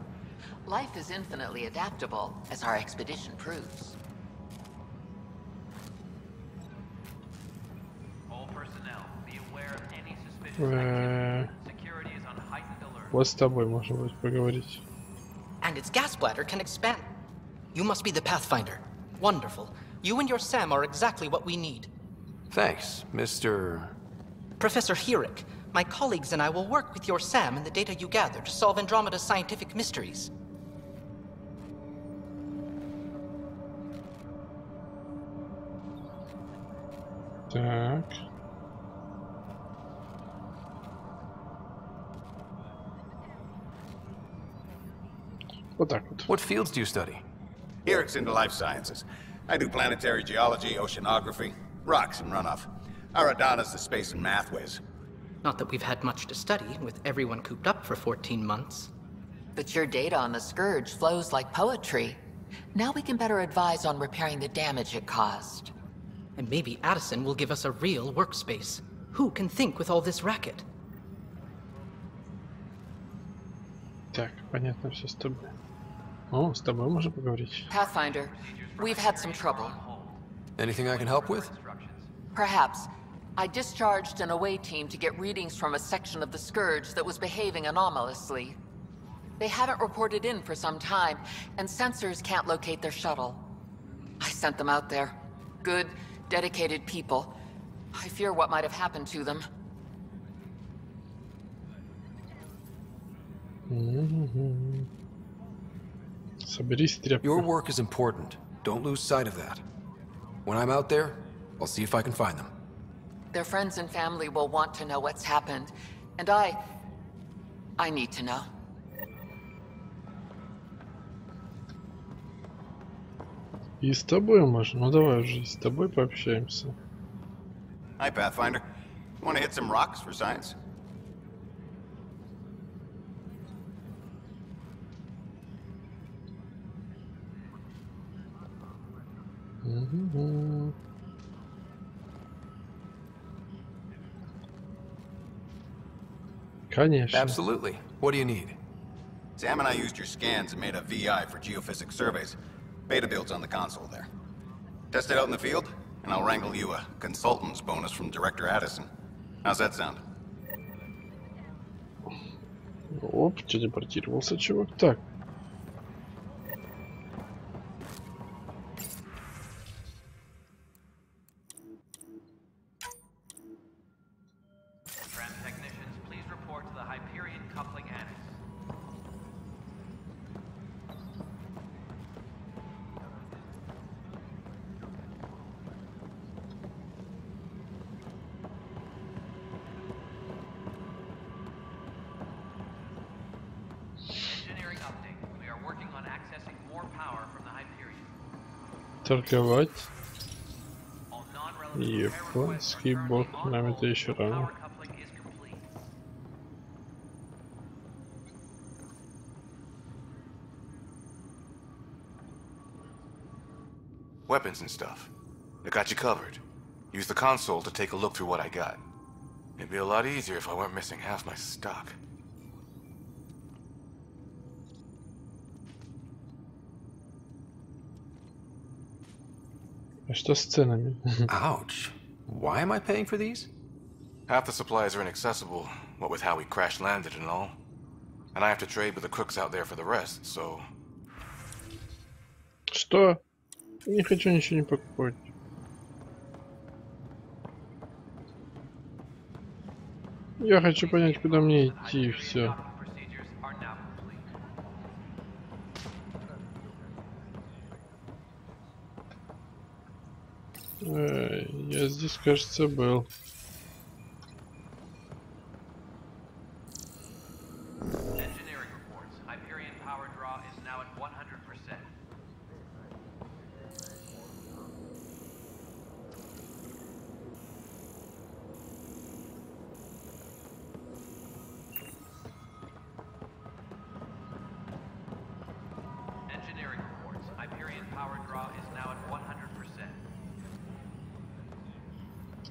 Life is infinitely adaptable, as our expedition proves. All personnel, be aware of any suspicious activity. Security is on heightened alert. Вот с тобой можно будет поговорить. And its gas bladder can expand. You must be the Pathfinder. Wonderful. You and your Sam are exactly what we need. Thanks, Mr. Professor Herrick. My colleagues and I will work with your Sam and the data you gather to solve Andromeda's scientific mysteries. Так. Вот так вот. What fields do you study? Herrick's into life sciences. I do planetary geology, oceanography, rocks and runoff. Aradana's the space and math whiz. Not that we've had much to study, with everyone cooped up for 14 months. But your data on the Scourge flows like poetry. Now we can better advise on repairing the damage it caused. And maybe Addison will give us a real workspace. Who can think with all this racket? Так, понятно все с тобой. О, с тобой можно поговорить. Pathfinder, we've had some trouble. Anything I can help with? Perhaps. I discharged an away team to get readings from a section of the Scourge that was behaving anomalously. They haven't reported in for some time, and sensors can't locate their shuttle. I sent them out there. Good, dedicated people. I fear what might have happened to them. Соберись, тряпка. Your work is important. Don't lose sight of that. When I'm out there, I'll see if I can find them. Their friends and family will want to know what's happened, and I need to know. И с тобой можно. Ну давай уже с тобой пообщаемся. Hi, Pathfinder. Want to hit some rocks for science? Конечно. Absolutely. What do you need? Sam and I used your scans and made a VI for geophysics surveys. Beta builds on the console there. Test it out in the field, and I'll wrangle you a consultant's bonus from Director Addison. How's that sound? Оп, телепортировался чувак. Так. Торговать. Японский бог. Нам это еще рано. Weapons and stuff. I got you covered. Use the console to take a look through what I got. It'd be a lot easier if I weren't missing half my stock. А что с ценами? Ouch. Why am I paying for these? Half the supplies are inaccessible, what with how we crash landed and all. And I have to trade with the crooks out there for the rest, so... Что? Не хочу ничего не покупать. Я хочу понять, куда мне идти, и все. Я здесь, кажется, был.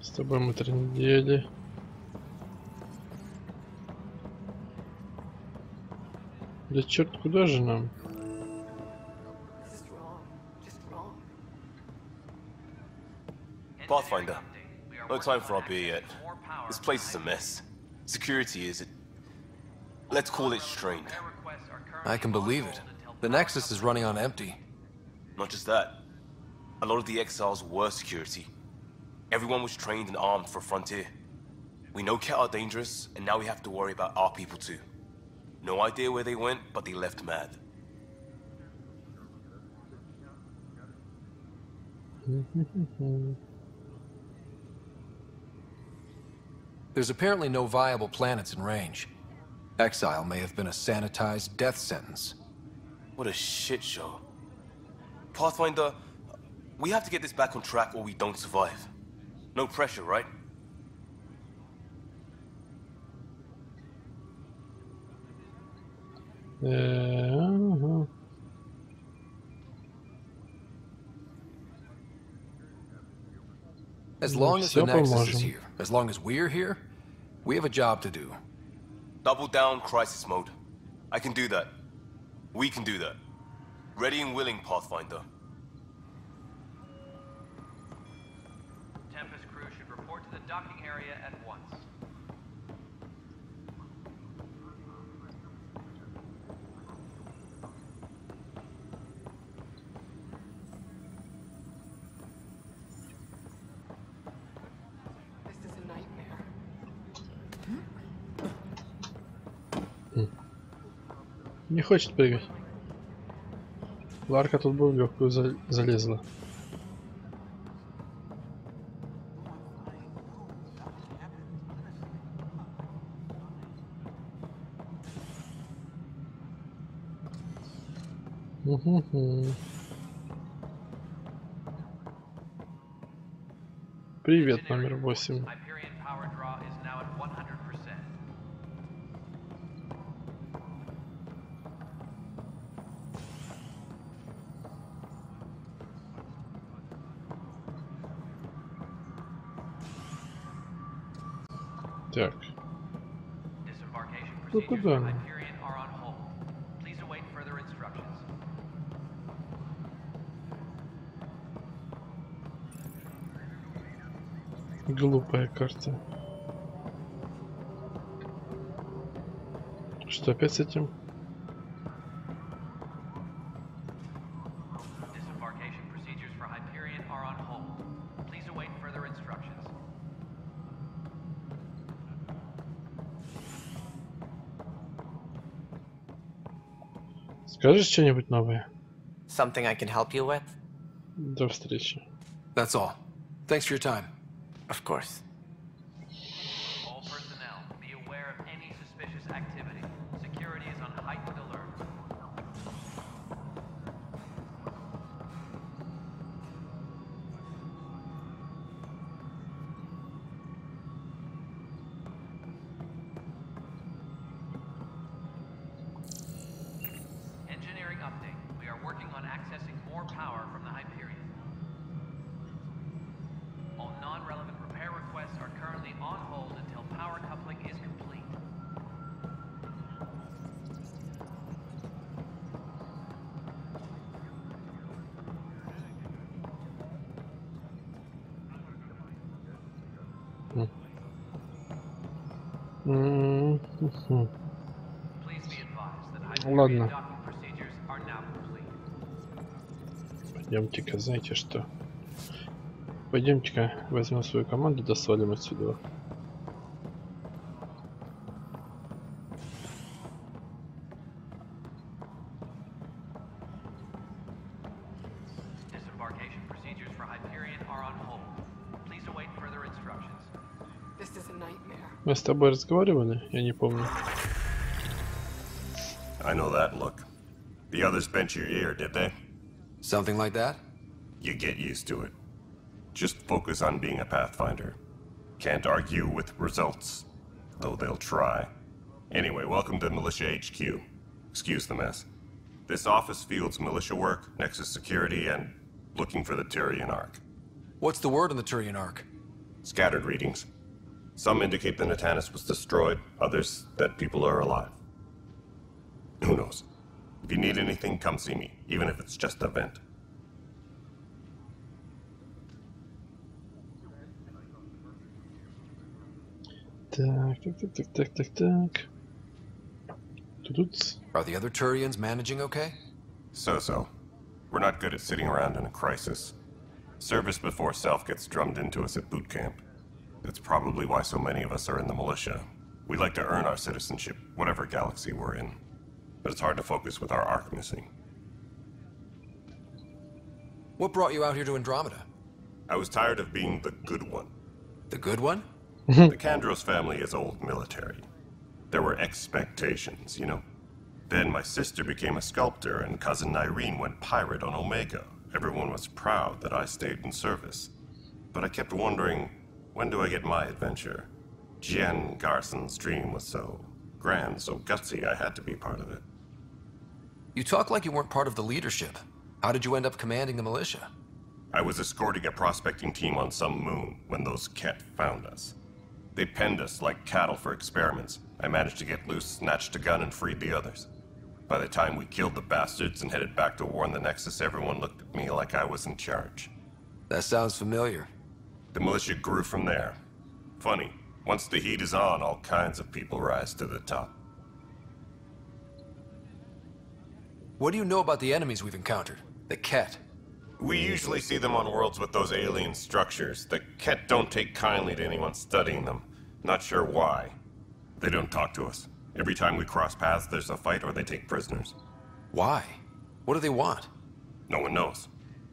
С тобой мы трындели. Да черт, куда же нам? Pathfinder, no time for our beer yet. This place is a mess. Security is... let's call it strained. I can believe it. The Nexus is running on empty. Not just that. A lot of the exiles were security. Everyone was trained and armed for Frontier. We know Ket are dangerous, and now we have to worry about our people too. No idea where they went, but they left mad. There's apparently no viable planets in range. Exile may have been a sanitized death sentence. What a shit show. Pathfinder, we have to get this back on track or we don't survive. No pressure, right? As long as the Nexus is here, as long as we're here, we have a job to do. Double down crisis mode. I can do that. We can do that. Ready and willing, Pathfinder. Tempest crew should report to the docking area at once. This is a nightmare. Не хочет прыгать. Ларка тут бы в легкую залезла. Привет, номер 8. Так. Ну куда она? Глупая карта. Что опять с этим? Скажешь что-нибудь новое? Something I can help you with? До встречи. That's all. Thanks for your time. Of course. All personnel, be aware of any suspicious activity. Security is on heightened alert. Engineering update. We are working on accessing more power from the Hyperion. All non-relevant repair requests are currently on hold until power coupling is complete. Please be advised that Hyperion Ладно. docking procedures are now complete. Пойдемте-ка, знаете что? Пойдемте-ка возьмем свою команду, да свалим отсюда. Disembarkation procedures for Hyperion are on hold. Please await further instructions. This is a nightmare. Мы с тобой разговаривали? Я не помню. I know that look. The others bent your ear, did they? Something like that? You get used to it. Just focus on being a Pathfinder. Can't argue with results, though they'll try. Anyway, welcome to Militia HQ. Excuse the mess. This office fields militia work, Nexus security, and looking for the Turian Ark. What's the word on the Turian Ark? Scattered readings. Some indicate the Natanus was destroyed, others that people are alive. Who knows? If you need anything, come see me, even if it's just a vent. Так. Тут. Are the other Turians managing okay? So. We're not good at sitting around in a crisis. Service before self gets drummed into us at boot camp. That's probably why so many of us are in the militia. We like to earn our citizenship, whatever galaxy we're in. But it's hard to focus with our arc missing. What brought you out here to Andromeda? I was tired of being the good one. The good one? The Kandros family is old military. There were expectations, you know. Then my sister became a sculptor and cousin Irene went pirate on Omega. Everyone was proud that I stayed in service. But I kept wondering, when do I get my adventure? Jen Garson's dream was so grand, so gutsy, I had to be part of it. You talk like you weren't part of the leadership. How did you end up commanding the militia? I was escorting a prospecting team on some moon when those Ket found us. They penned us like cattle for experiments. I managed to get loose, snatched a gun, and freed the others. By the time we killed the bastards and headed back to warn the Nexus, everyone looked at me like I was in charge. That sounds familiar. The militia grew from there. Funny, once the heat is on, all kinds of people rise to the top. What do you know about the enemies we've encountered? The Ket? We usually see them on worlds with those alien structures. The Ket don't take kindly to anyone studying them. Not sure why. They don't talk to us. Every time we cross paths, there's a fight or they take prisoners. Why? What do they want? No one knows.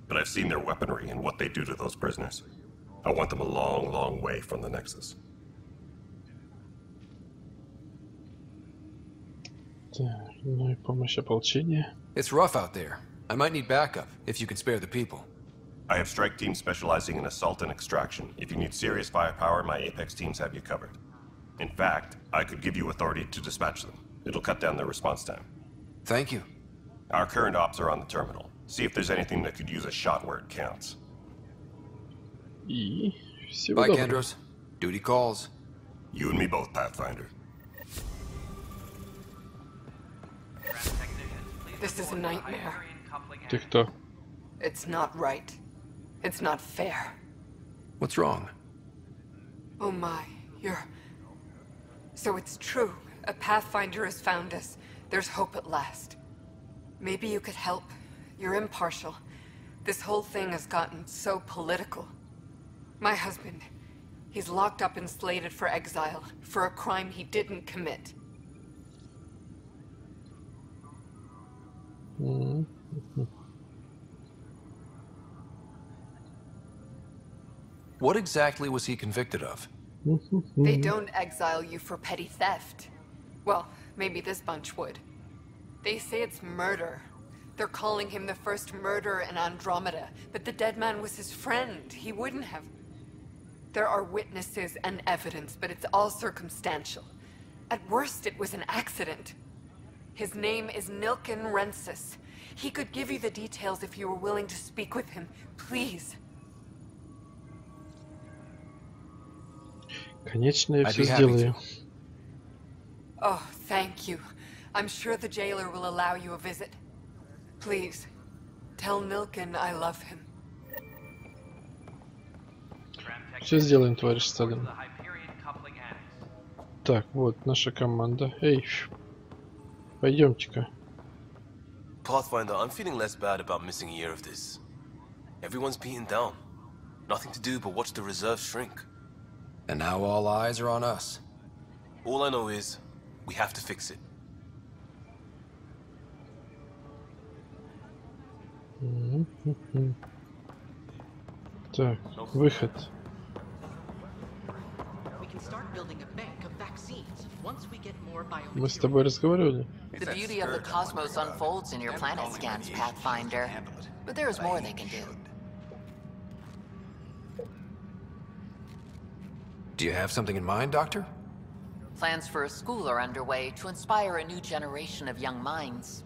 But I've seen their weaponry and what they do to those prisoners. I want them a long, long way from the Nexus. Ну и помощь ополчения. It's rough out there. I might need backup, if you can spare the people. I have strike teams specializing in assault and extraction. If you need serious firepower, my Apex teams have you covered. In fact, I could give you authority to dispatch them. It'll cut down their response time. Thank you. Our current ops are on the terminal. See if there's anything that could use a shot where it counts. Bye, Kandros. Duty calls. You and me both, Pathfinder. This is a nightmare. Ты кто? It's not right. It's not fair. What's wrong? Oh my, you're... So it's true. A Pathfinder has found us. There's hope at last. Maybe you could help. You're impartial. This whole thing has gotten so political. My husband, he's locked up and slated for exile for a crime he didn't commit. What exactly was he convicted of? They don't exile you for petty theft. Well, maybe this bunch would. They say it's murder. They're calling him the first murderer in Andromeda, but the dead man was his friend. He wouldn't have... There are witnesses and evidence, but it's all circumstantial. At worst, it was an accident. His name is Nexus. He could give you the details if you were willing to speak with him. Please. Конечно, я все сделаю. Oh, thank you. I'm sure the jailer will allow you a visit. Please, tell Nilken I love him. Все сделаем, товарищ Сталин. Так, вот наша команда. Эй, пойдемте-ка. Pathfinder, I'm feeling less bad about missing a year of this. Everyone's beaten down. Nothing to do but watch the reserves shrink. And now all eyes are on us. All I know is, we have to fix it. Так, выход. Мы с тобой разговаривали? The beauty of the cosmos unfolds in your planet scans, Pathfinder. But there is more they can do. Do you have something in mind, Doctor? Plans for a school are underway to inspire a new generation of young minds.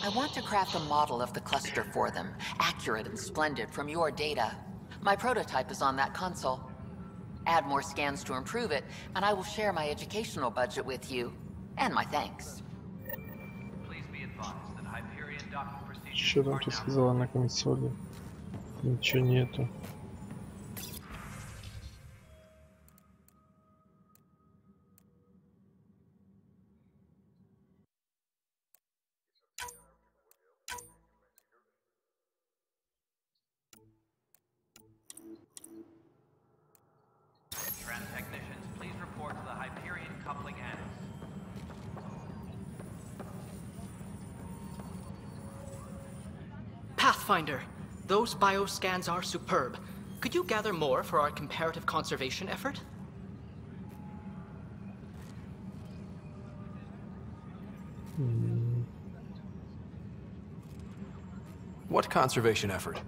I want to craft a model of the cluster for them, accurate and splendid from your data. My prototype is on that console. Add more scans to improve it, and I will share my educational budget with you, and my thanks. Что там ты сказала на консоли? Ничего нету. Pathfinder, those bioscans are superb. Could you gather more for our comparative conservation effort? What conservation effort?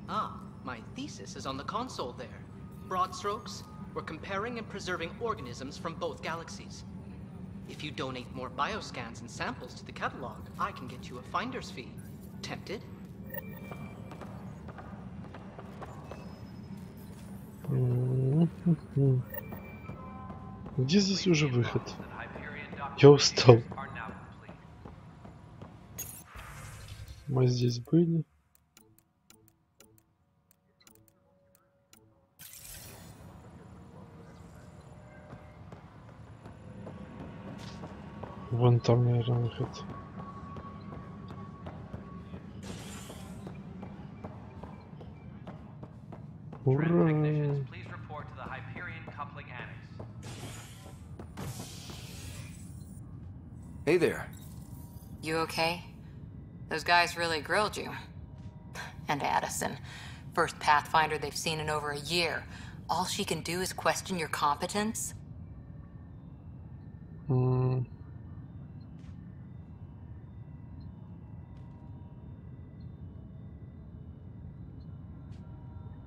Ah, my thesis is on the console there. Broad strokes, we're comparing and preserving organisms from both galaxies. If you donate more bioscans and samples to the catalog, I can get you a finder's fee. Tempted? Где здесь уже выход? Я устал. Мы здесь были. Вон там, наверное, выход. Ура! Hey there. You okay? Those guys really grilled you. And Addison. First Pathfinder they've seen in over a year. All she can do is question your competence?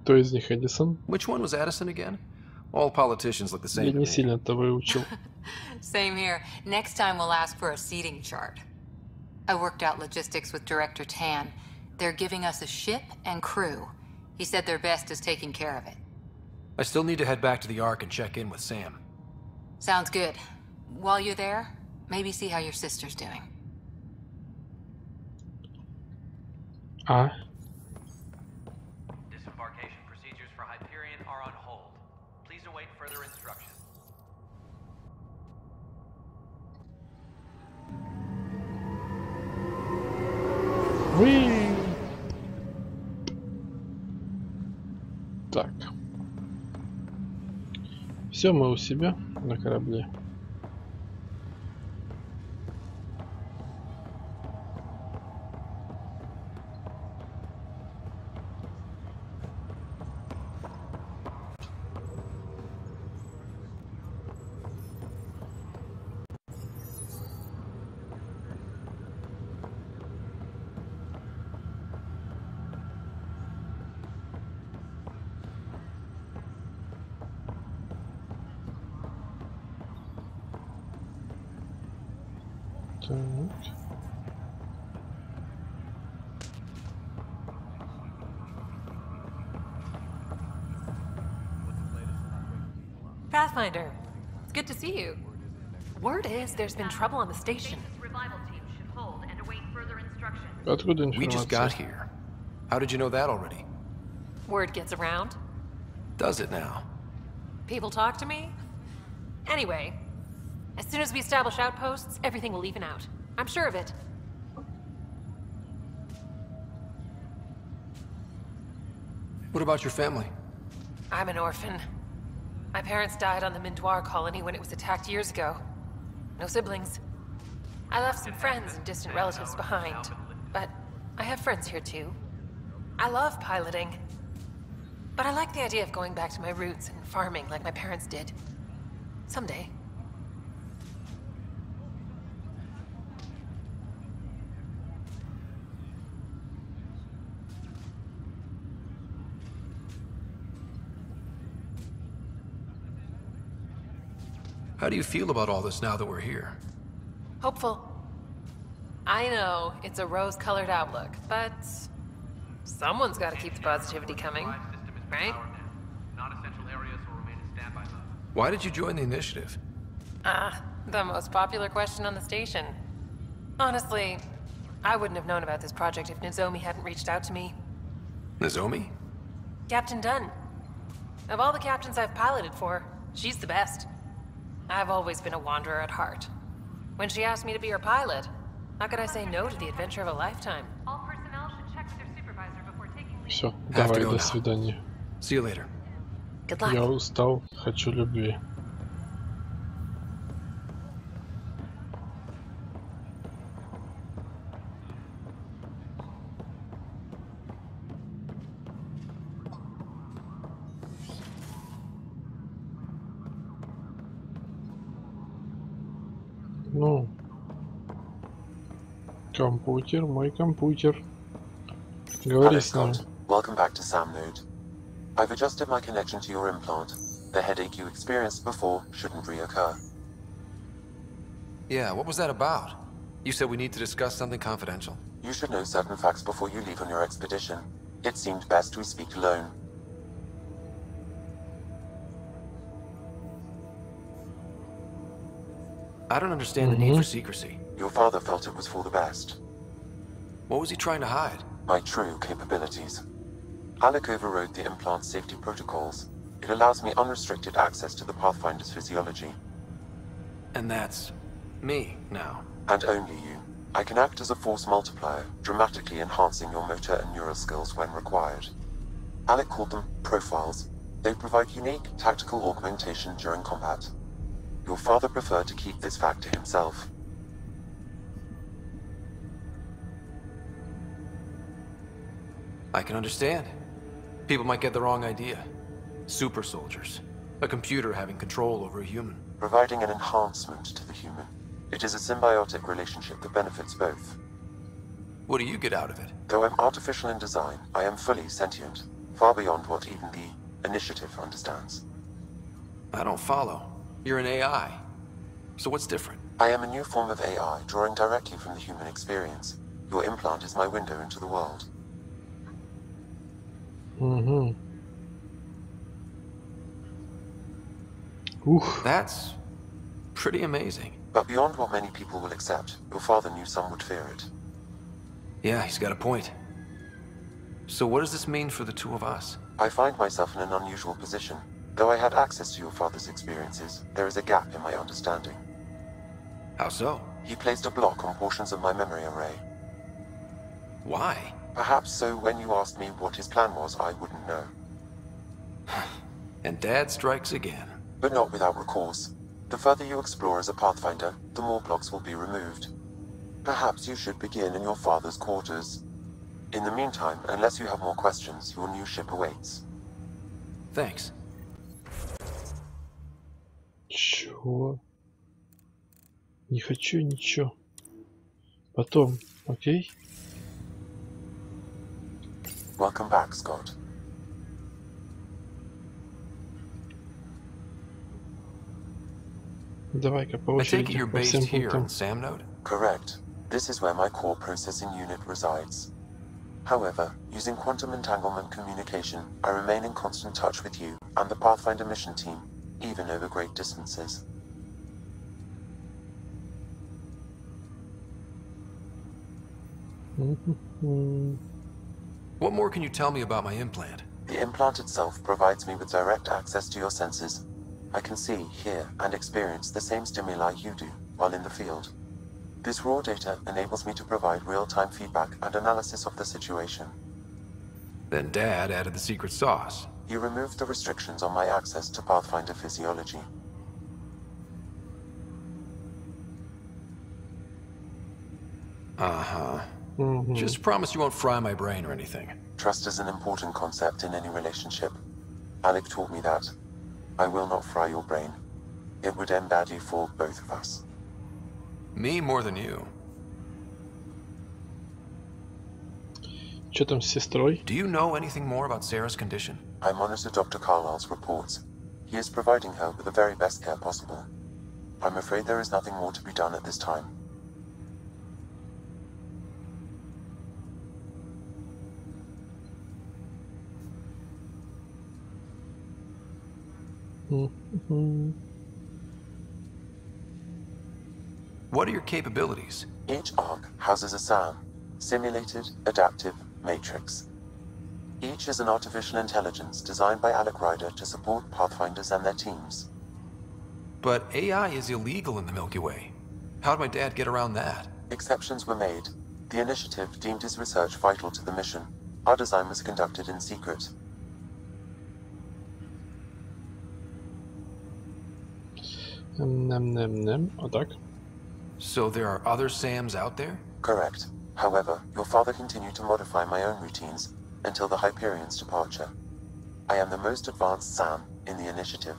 Кто из них Эдисон? Which one was Addison again? All politicians look the same. Я не сильно-то выучил. Same here. Next time we'll ask for a seating chart. I worked out logistics with Director Tan. They're giving us a ship and crew. He said their best is taking care of it. I still need to head back to the Ark and check in with Sam. Sounds good. While you're there, maybe see how your sister's doing. Disembarkation procedures for Hyperion are on hold. Please await further instructions. Так. Все, мы у себя на корабле. Pathfinder, it's good to see you. Word is there's been trouble on the station. Откуда We just got информация? here. How did you know that already? Word gets around. Does it now? People talk to me. Anyway, as soon as we establish outposts, everything will even out. I'm sure of it. What about your family? I'm an orphan. My parents died on the Mindoir colony when it was attacked years ago. No siblings. I left some friends and distant relatives behind, but I have friends here too. I love piloting, but I like the idea of going back to my roots and farming like my parents did. Someday. How do you feel about all this now that we're here? Hopeful. I know it's a rose-colored outlook, but someone's got to keep the positivity coming, right? Non-essential areas will remain in standby mode. Why did you join the initiative? The most popular question on the station. Honestly, I wouldn't have known about this project if Nozomi hadn't reached out to me. Nozomi? Captain Dunn. Of all the captains I've piloted for, she's the best. I've always been a wanderer at heart. When she asked me to be her pilot, how could I say no to the adventure of a lifetime? All personnel should check with their supervisor before taking leave. Все, Have to давай, go до now. свидания. See you later. Good luck. Я устал, хочу любви. Ну, компьютер, мой компьютер. Говори с нами. Welcome back to Sam Node. I've adjusted my connection to your implant. The headache you experienced before shouldn't reoccur. Yeah, what was that about? You said we need to discuss something confidential. You should know certain facts before you leave on your expedition. It seemed best we speak alone. I don't understand the need for secrecy. Your father felt it was for the best. What was he trying to hide? My true capabilities. Alec overrode the implant's safety protocols. It allows me unrestricted access to the Pathfinder's physiology. And that's me now. And only you. I can act as a force multiplier, dramatically enhancing your motor and neural skills when required. Alec called them profiles. They provide unique tactical augmentation during combat. Your father preferred to keep this fact to himself. I can understand. People might get the wrong idea. Super soldiers. A computer having control over a human. Providing an enhancement to the human. It is a symbiotic relationship that benefits both. What do you get out of it? Though I'm artificial in design, I am fully sentient, far beyond what even the Initiative understands. I don't follow. You're an AI. So what's different? I am a new form of AI, drawing directly from the human experience. Your implant is my window into the world. That's pretty amazing. But beyond what many people will accept, your father knew some would fear it. Yeah, he's got a point. So what does this mean for the two of us? I find myself in an unusual position. Though I had access to your father's experiences, there is a gap in my understanding. How so? He placed a block on portions of my memory array. Why? Perhaps so when you asked me what his plan was, I wouldn't know. And Dad strikes again. But not without recourse. The further you explore as a Pathfinder, the more blocks will be removed. Perhaps you should begin in your father's quarters. In the meantime, unless you have more questions, your new ship awaits. Thanks. Чего? Не хочу ничего. Потом, окей? Welcome back, Scott. Давай-ка по I take it очереди, you're по based всем here on пунктам. Sam Node? Correct. This is where my core processing unit resides. However, using quantum entanglement communication, I remain in constant touch with you and the Pathfinder mission team, even over great distances. What more can you tell me about my implant? The implant itself provides me with direct access to your senses. I can see, hear, and experience the same stimuli you do while in the field. This raw data enables me to provide real-time feedback and analysis of the situation. Then Dad added the secret sauce. He removed the restrictions on my access to Pathfinder physiology. Uh-huh. Just promise you won't fry my brain or anything. Trust is an important concept in any relationship. Alec taught me that. I will not fry your brain. It would end badly for both of us. Me more than you. Что там с сестрой? Do you know anything more about Sarah's condition? I monitor Dr. Carlisle's reports. He is providing her with the very best care possible. I'm afraid there is nothing more to be done at this time. What are your capabilities? Each arc houses a SAM, Simulated Adaptive Matrix. Each is an artificial intelligence designed by Alec Ryder to support Pathfinders and their teams. But AI is illegal in the Milky Way. How'd my dad get around that? Exceptions were made. The initiative deemed his research vital to the mission. Our design was conducted in secret. А так? So there are other Sams out there? Correct. However, your father continued to modify my own routines until the Hyperion's departure. I am the most advanced Sam in the initiative.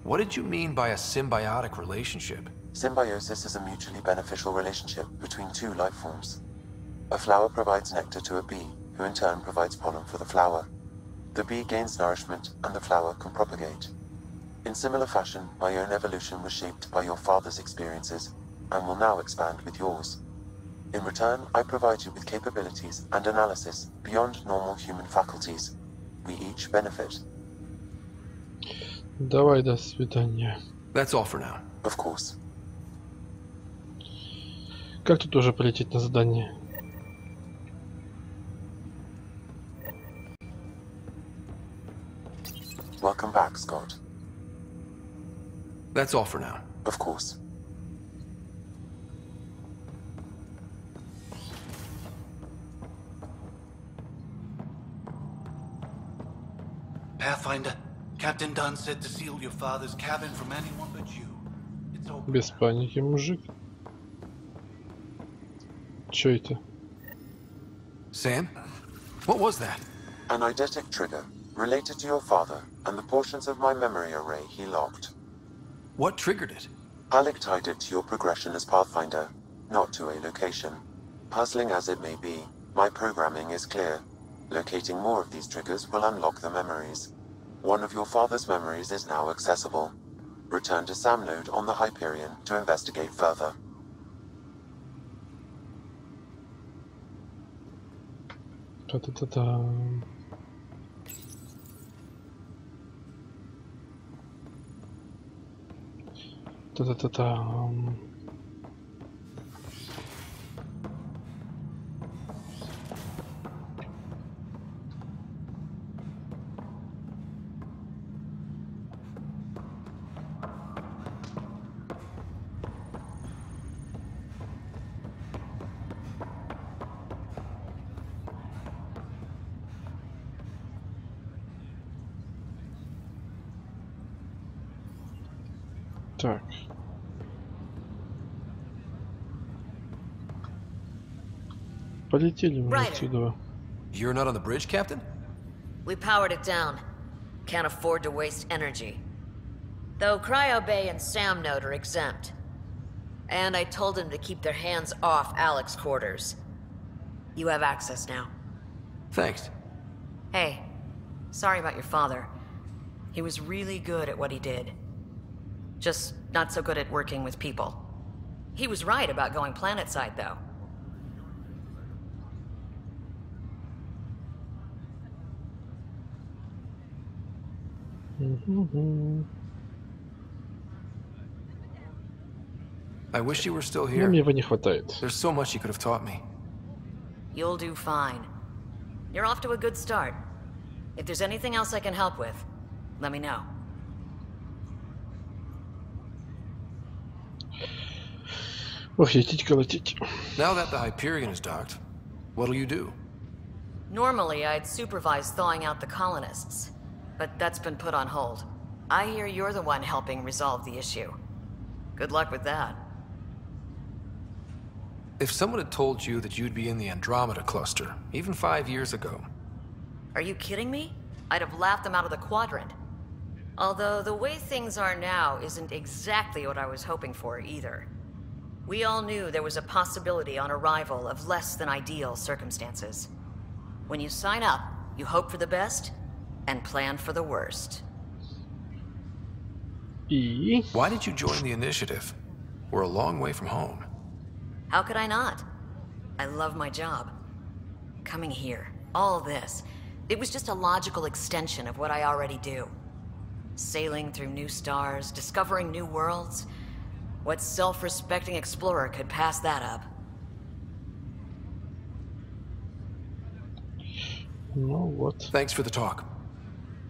What did you mean by a symbiotic relationship? Symbiosis is a mutually beneficial relationship between two life forms. A flower provides nectar to a bee, who in turn provides pollen for the flower. The bee gains nourishment, and the flower can propagate. In similar fashion, my own evolution was shaped by your father's experiences, and will now expand with yours. In return, I provide you with capabilities and analysis beyond normal human faculties. We each benefit. Давай, до свидания. That's all for now. Of course. Как тут уже полететь на задание? Welcome back, Scott. That's all for now. Of course. Pathfinder, Captain Dunn said to seal your father's cabin from anyone but you. It's open. Без паники, мужик. Чё это? Sam? What was that? An eidetic trigger, related to your father and the portions of my memory array he locked. What triggered it? Alec tied it to your progression as Pathfinder, not to a location. Puzzling as it may be, my programming is clear. Locating more of these triggers will unlock the memories. One of your father's memories is now accessible. Return to Sam Node on the Hyperion to investigate further. Та-та-та-та. Та-та-та-та. Так. Полетели мы отсюда. You're not on the bridge, Captain? We powered it down. Can't afford to waste energy. Though Cryo Bay and Sam Note are exempt. And I told them to keep their hands off Alec's quarters. You have access now. Thanks. Hey, sorry about your father. He was really good at what he did. Just not so good at working with people. He was right about going planetside, though. I wish you were still here. Мне его не хватает. There's so much you could have taught me. You'll do fine. You're off to a good start. If there's anything else I can help with, let me know. Ох, лететь, колотить. Now that the Hyperion is docked, what'll you do? Normally, I'd supervise thawing out the colonists, but that's been put on hold. I hear you're the one helping resolve the issue. Good luck with that. If someone had told you that you'd be in the Andromeda cluster, even 5 years ago... Are you kidding me? I'd have laughed them out of the quadrant. Although the way things are now isn't exactly what I was hoping for either. We all knew there was a possibility on arrival of less than ideal circumstances. When you sign up, you hope for the best and plan for the worst. Why did you join the initiative? We're a long way from home. How could I not? I love my job. Coming here, all this, it was just a logical extension of what I already do. Sailing through new stars, discovering new worlds. What self-respecting explorer could pass that up? No, what? Thanks for the talk.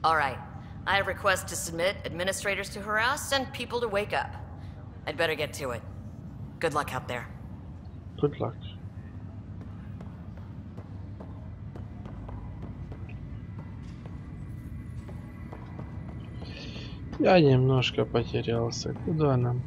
All right. I have requests to submit, administrators to harass, and people to wake up. I'd better get to it. Good luck out there. Good luck. Я немножко потерялся. Куда нам?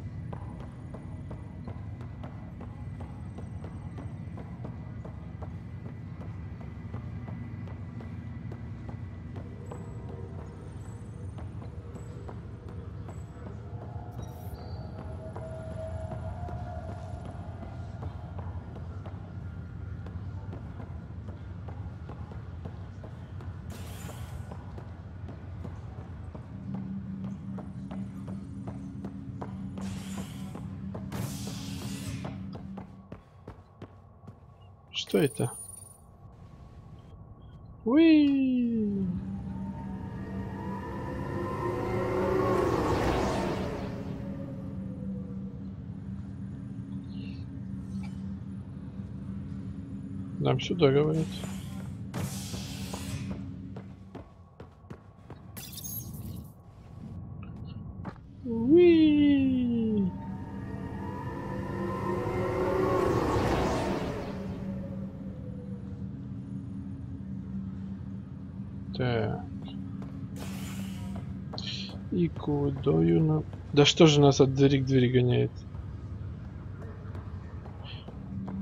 Что это? Уи! Нам сюда говорят. Уи! Так. И куда нам... Да что же нас от двери к двери гоняет?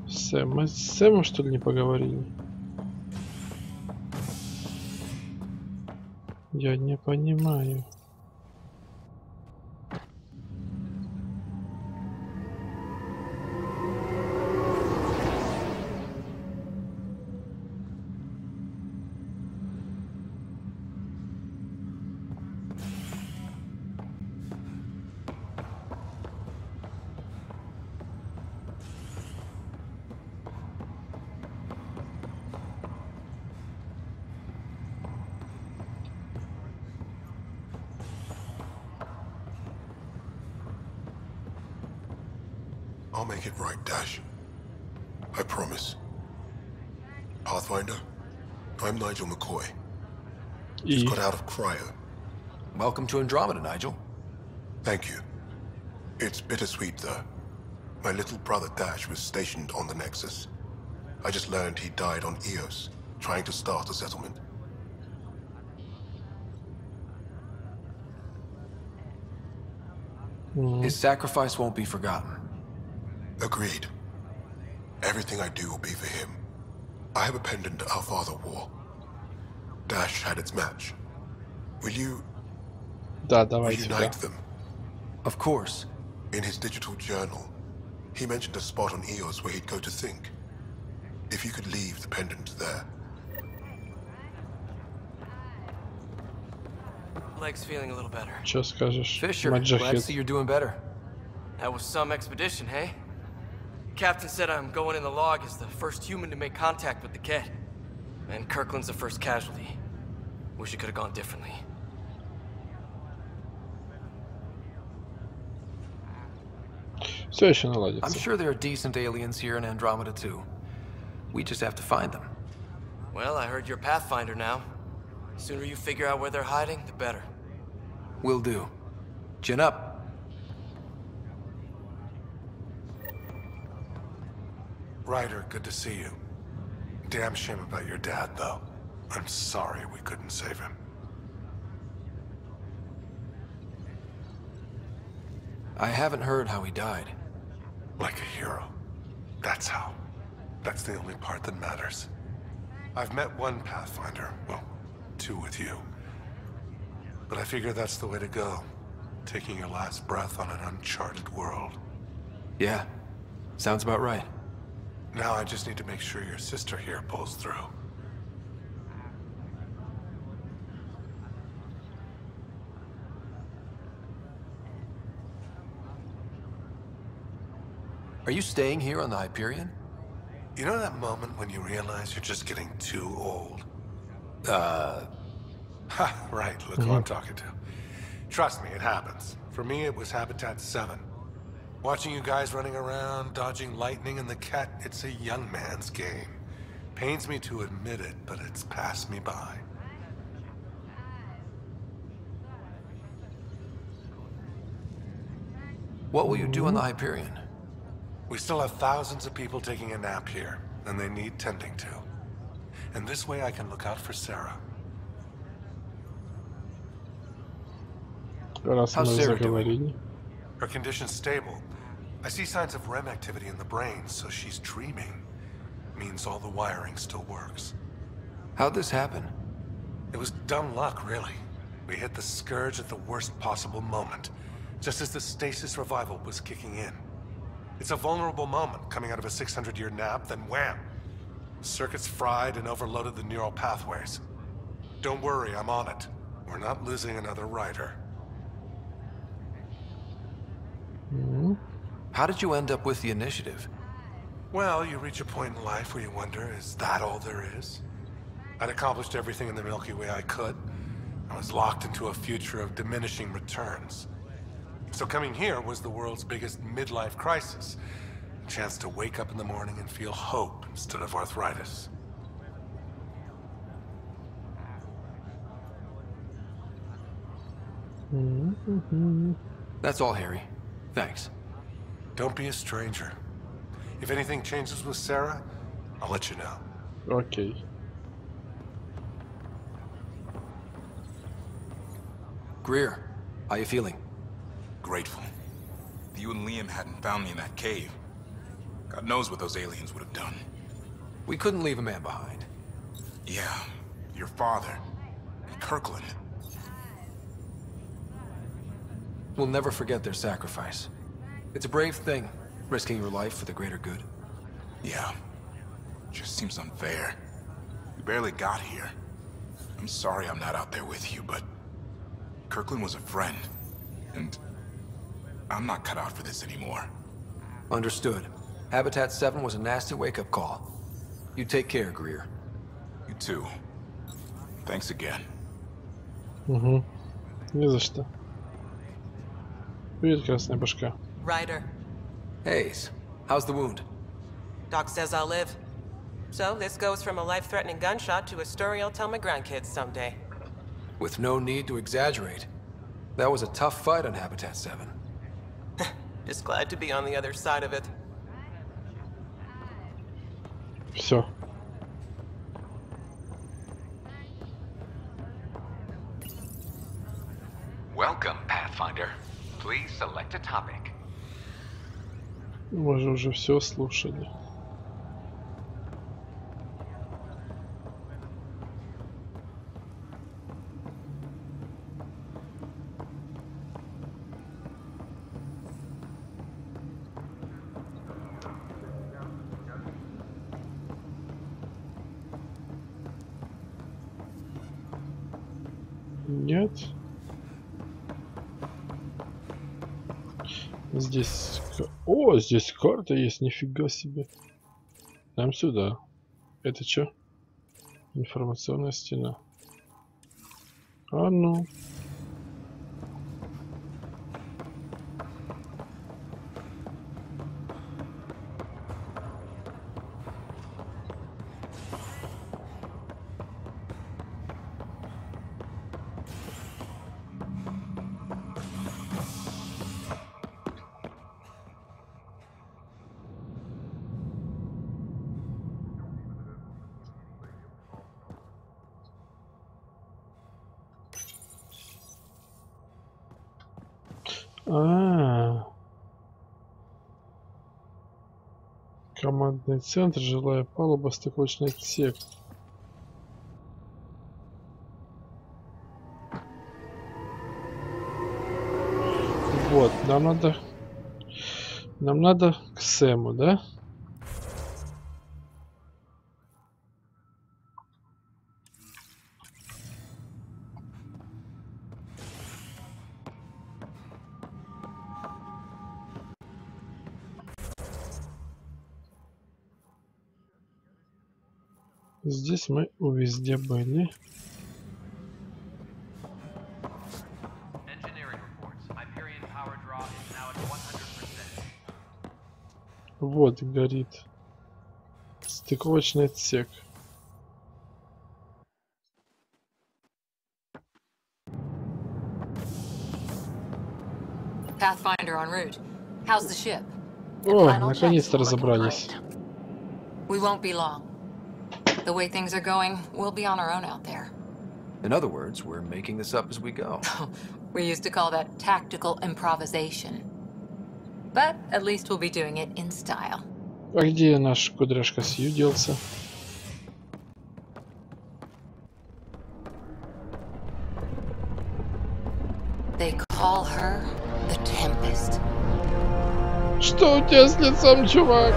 Сэм, мы с Сэмом что ли не поговорили? Я не понимаю. I'll make it right, Dash. I promise. Pathfinder, I'm Nigel McCoy. Just got out of cryo. Welcome to Andromeda, Nigel. Thank you. It's bittersweet, though. My little brother Dash was stationed on the Nexus. I just learned he died on Eos, trying to start a settlement. His sacrifice won't be forgotten. Agreed. Everything I do will be for him. I have a pendant our father wore. Dash had its match. Will you reunite them? Of course. In his digital journal, he mentioned a spot on Eos where he'd go to think. If you could leave the pendant there. Leg's feeling a little better. Чё скажешь? Fisher, glad to see you're doing better. That was some expedition, hey? Captain said I'm going in the log as the first human to make contact with the Ket. And Kirkland's the first casualty. Wish it could have gone differently. Все еще наладится. I'm sure there are decent aliens here in Andromeda too. We just have to find them. Well, I heard you're Pathfinder now. The sooner you figure out where they're hiding, the better. Will do. Chin up. Ryder, good to see you. Damn shame about your dad, though. I'm sorry we couldn't save him. I haven't heard how he died. Like a hero. That's how. That's the only part that matters. I've met one Pathfinder, well, two with you. But I figure that's the way to go. Taking your last breath on an uncharted world. Yeah, sounds about right. Now I just need to make sure your sister here pulls through. Are you staying here on the Hyperion? You know that moment when you realize you're just getting too old? Right, look who I'm talking to. Trust me, it happens. For me, it was Habitat 7. Watching you guys running around, dodging lightning and the Ket, it's a young man's game. Pains me to admit it, but it's passed me by. What will you do on the Hyperion? We still have thousands of people taking a nap here, and they need tending to. And this way I can look out for Sarah. How's Sarah doing? Her condition's stable. I see signs of REM activity in the brain, so she's dreaming. Means all the wiring still works. How'd this happen? It was dumb luck, really. We hit the Scourge at the worst possible moment, just as the stasis revival was kicking in. It's a vulnerable moment coming out of a 600-year nap, then wham! Circuits fried and overloaded the neural pathways. Don't worry, I'm on it. We're not losing another rider. How did you end up with the initiative? Well, you reach a point in life where you wonder, is that all there is? I'd accomplished everything in the Milky Way I could. I was locked into a future of diminishing returns. So coming here was the world's biggest midlife crisis. A chance to wake up in the morning and feel hope instead of arthritis. That's all, Harry. Thanks. Don't be a stranger. If anything changes with Sarah, I'll let you know. Okay. Greer, how you feeling? Grateful. If you and Liam hadn't found me in that cave, God knows what those aliens would have done. We couldn't leave a man behind. Yeah, your father, and Kirkland. We'll never forget their sacrifice. It's a brave thing, risking your life for the greater good. Yeah. Just seems unfair. We barely got here. I'm sorry I'm not out there with you, but Kirkland was a friend, and I'm not cut out for this anymore. Understood. Habitat 7 was a nasty wake-up call. You take care, Greer. You too. Thanks again. Не за что. Привет, красная башка. Ryder. Hayes, How's the wound? Doc says I'll live. So this goes from a life-threatening gunshot to a story I'll tell my grandkids someday. With no need to exaggerate. That was a tough fight on Habitat 7. Just glad to be on the other side of it. Все. Welcome, Pathfinder. Please select a topic. Мы же уже все слушали. Нет. Здесь... О, здесь карта есть, нифига себе. Нам сюда. Это что? Информационная стена. А ну. Командный центр, жилая палуба, стыковочный отсек. Вот, нам надо к Сэму, да? Здесь мы у везде были. Вот горит стыковочный отсек. Pathfinder en route. How's the ship? О, наконец-то разобрались. We won't be long. The way things are going, we'll be on our own out there. In other words, we're making this up as we go. We used to call that tactical improvisation. But at least we'll be doing it in style. А где наш кудряшка Сью делся? They call her the Tempest. Что у тебя с лицом, чувак?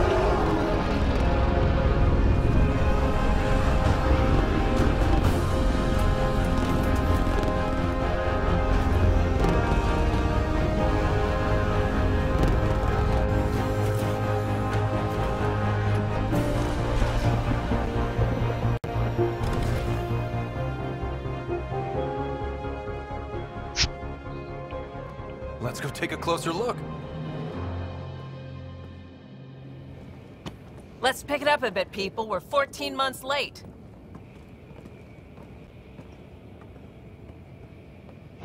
Let's go take a closer look. Let's pick it up a bit, people. We're 14 months late.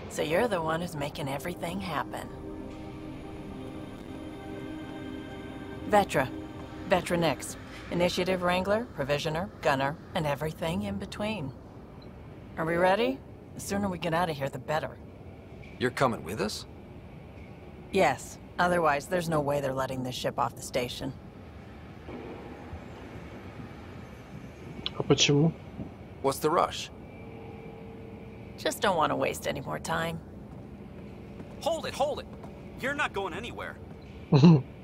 So you're the one who's making everything happen. Vetra. Vetra Nix. Initiative Wrangler, Provisioner, Gunner, and everything in between. Are we ready? The sooner we get out of here, the better. You're coming with us? Yes. Otherwise, there's no way they're letting this ship off the station. А почему? What's the rush? Just don't want to waste any more time. Hold it, hold it! You're not going anywhere.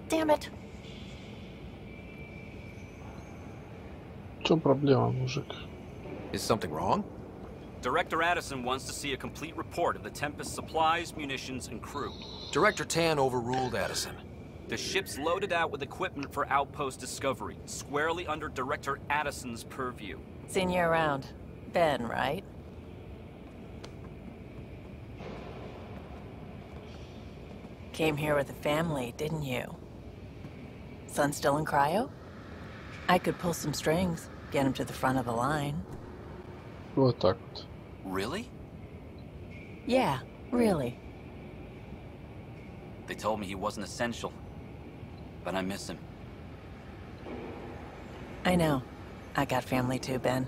Damn it. В чем проблема, мужик? Is something wrong? Director Addison wants to see a complete report of the Tempest's supplies, munitions, and crew. Director Tan overruled Addison. The ship's loaded out with equipment for outpost discovery, squarely under Director Addison's purview. Seen you around. Ben, right? Came here with a family, didn't you? Son still in cryo? I could pull some strings, get him to the front of the line. Вот так вот. Really? Yeah, really. They told me he wasn't essential, but I miss him. I know. I got family too, Ben.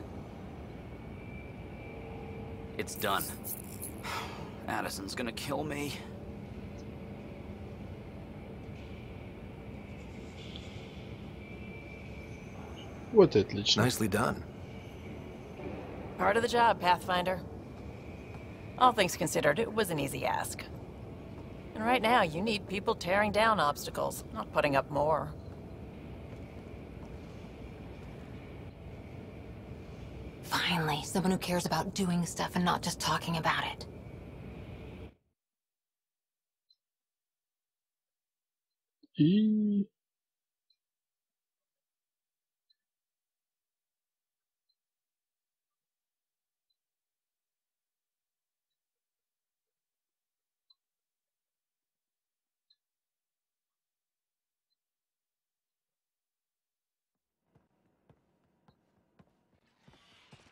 It's done. Addison's gonna kill me. Вот и отлично. Nicely done. Part of the job, Pathfinder. All things considered, it was an easy ask. And right now, you need people tearing down obstacles, not putting up more. Finally, someone who cares about doing stuff and not just talking about it. И...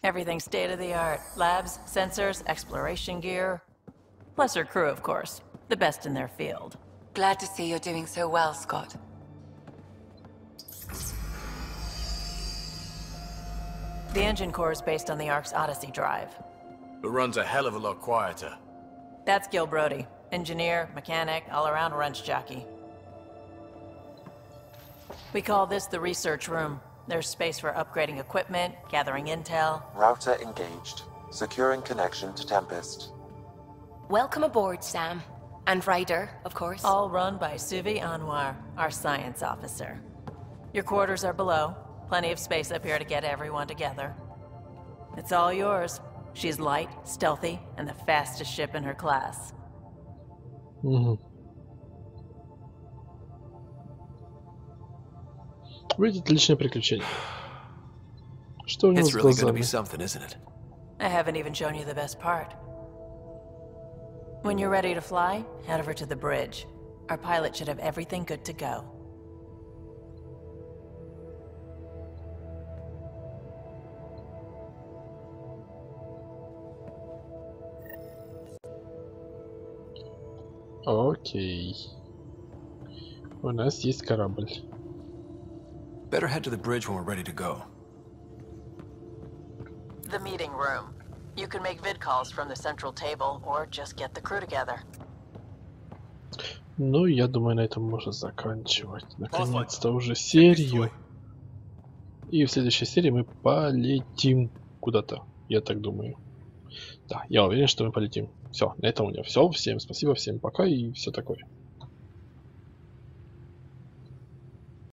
Everything's state-of-the-art. Labs, sensors, exploration gear. Plus her crew, of course. The best in their field. Glad to see you're doing so well, Scott. The engine core is based on the Ark's Odyssey drive. It runs a hell of a lot quieter. That's Gil Brody. Engineer, mechanic, all-around wrench jockey. We call this the research room. There's space for upgrading equipment, gathering intel. Router engaged. Securing connection to Tempest. Welcome aboard, Sam. And Ryder, of course. All run by Suvi Anwar, our science officer. Your quarters are below. Plenty of space up here to get everyone together. It's all yours. She's light, stealthy, and the fastest ship in her class. Выйдет отличное приключение. Что у него с It's really gonna глазами? be something, isn't it? I haven't even shown you the best part. When you're ready to fly, head over to the bridge. Our pilot should have everything good to go. Окей. У нас есть корабль. Better head to the bridge when we're ready to go. The meeting room. You can make vid calls from the central table, or just get the crew together. Ну, я думаю, на этом можно заканчивать. Наконец-то уже серию. И в следующей серии мы полетим куда-то. Я так думаю. Да, я уверен, что мы полетим. Все, на этом у меня все. Всем спасибо, всем пока и все такое.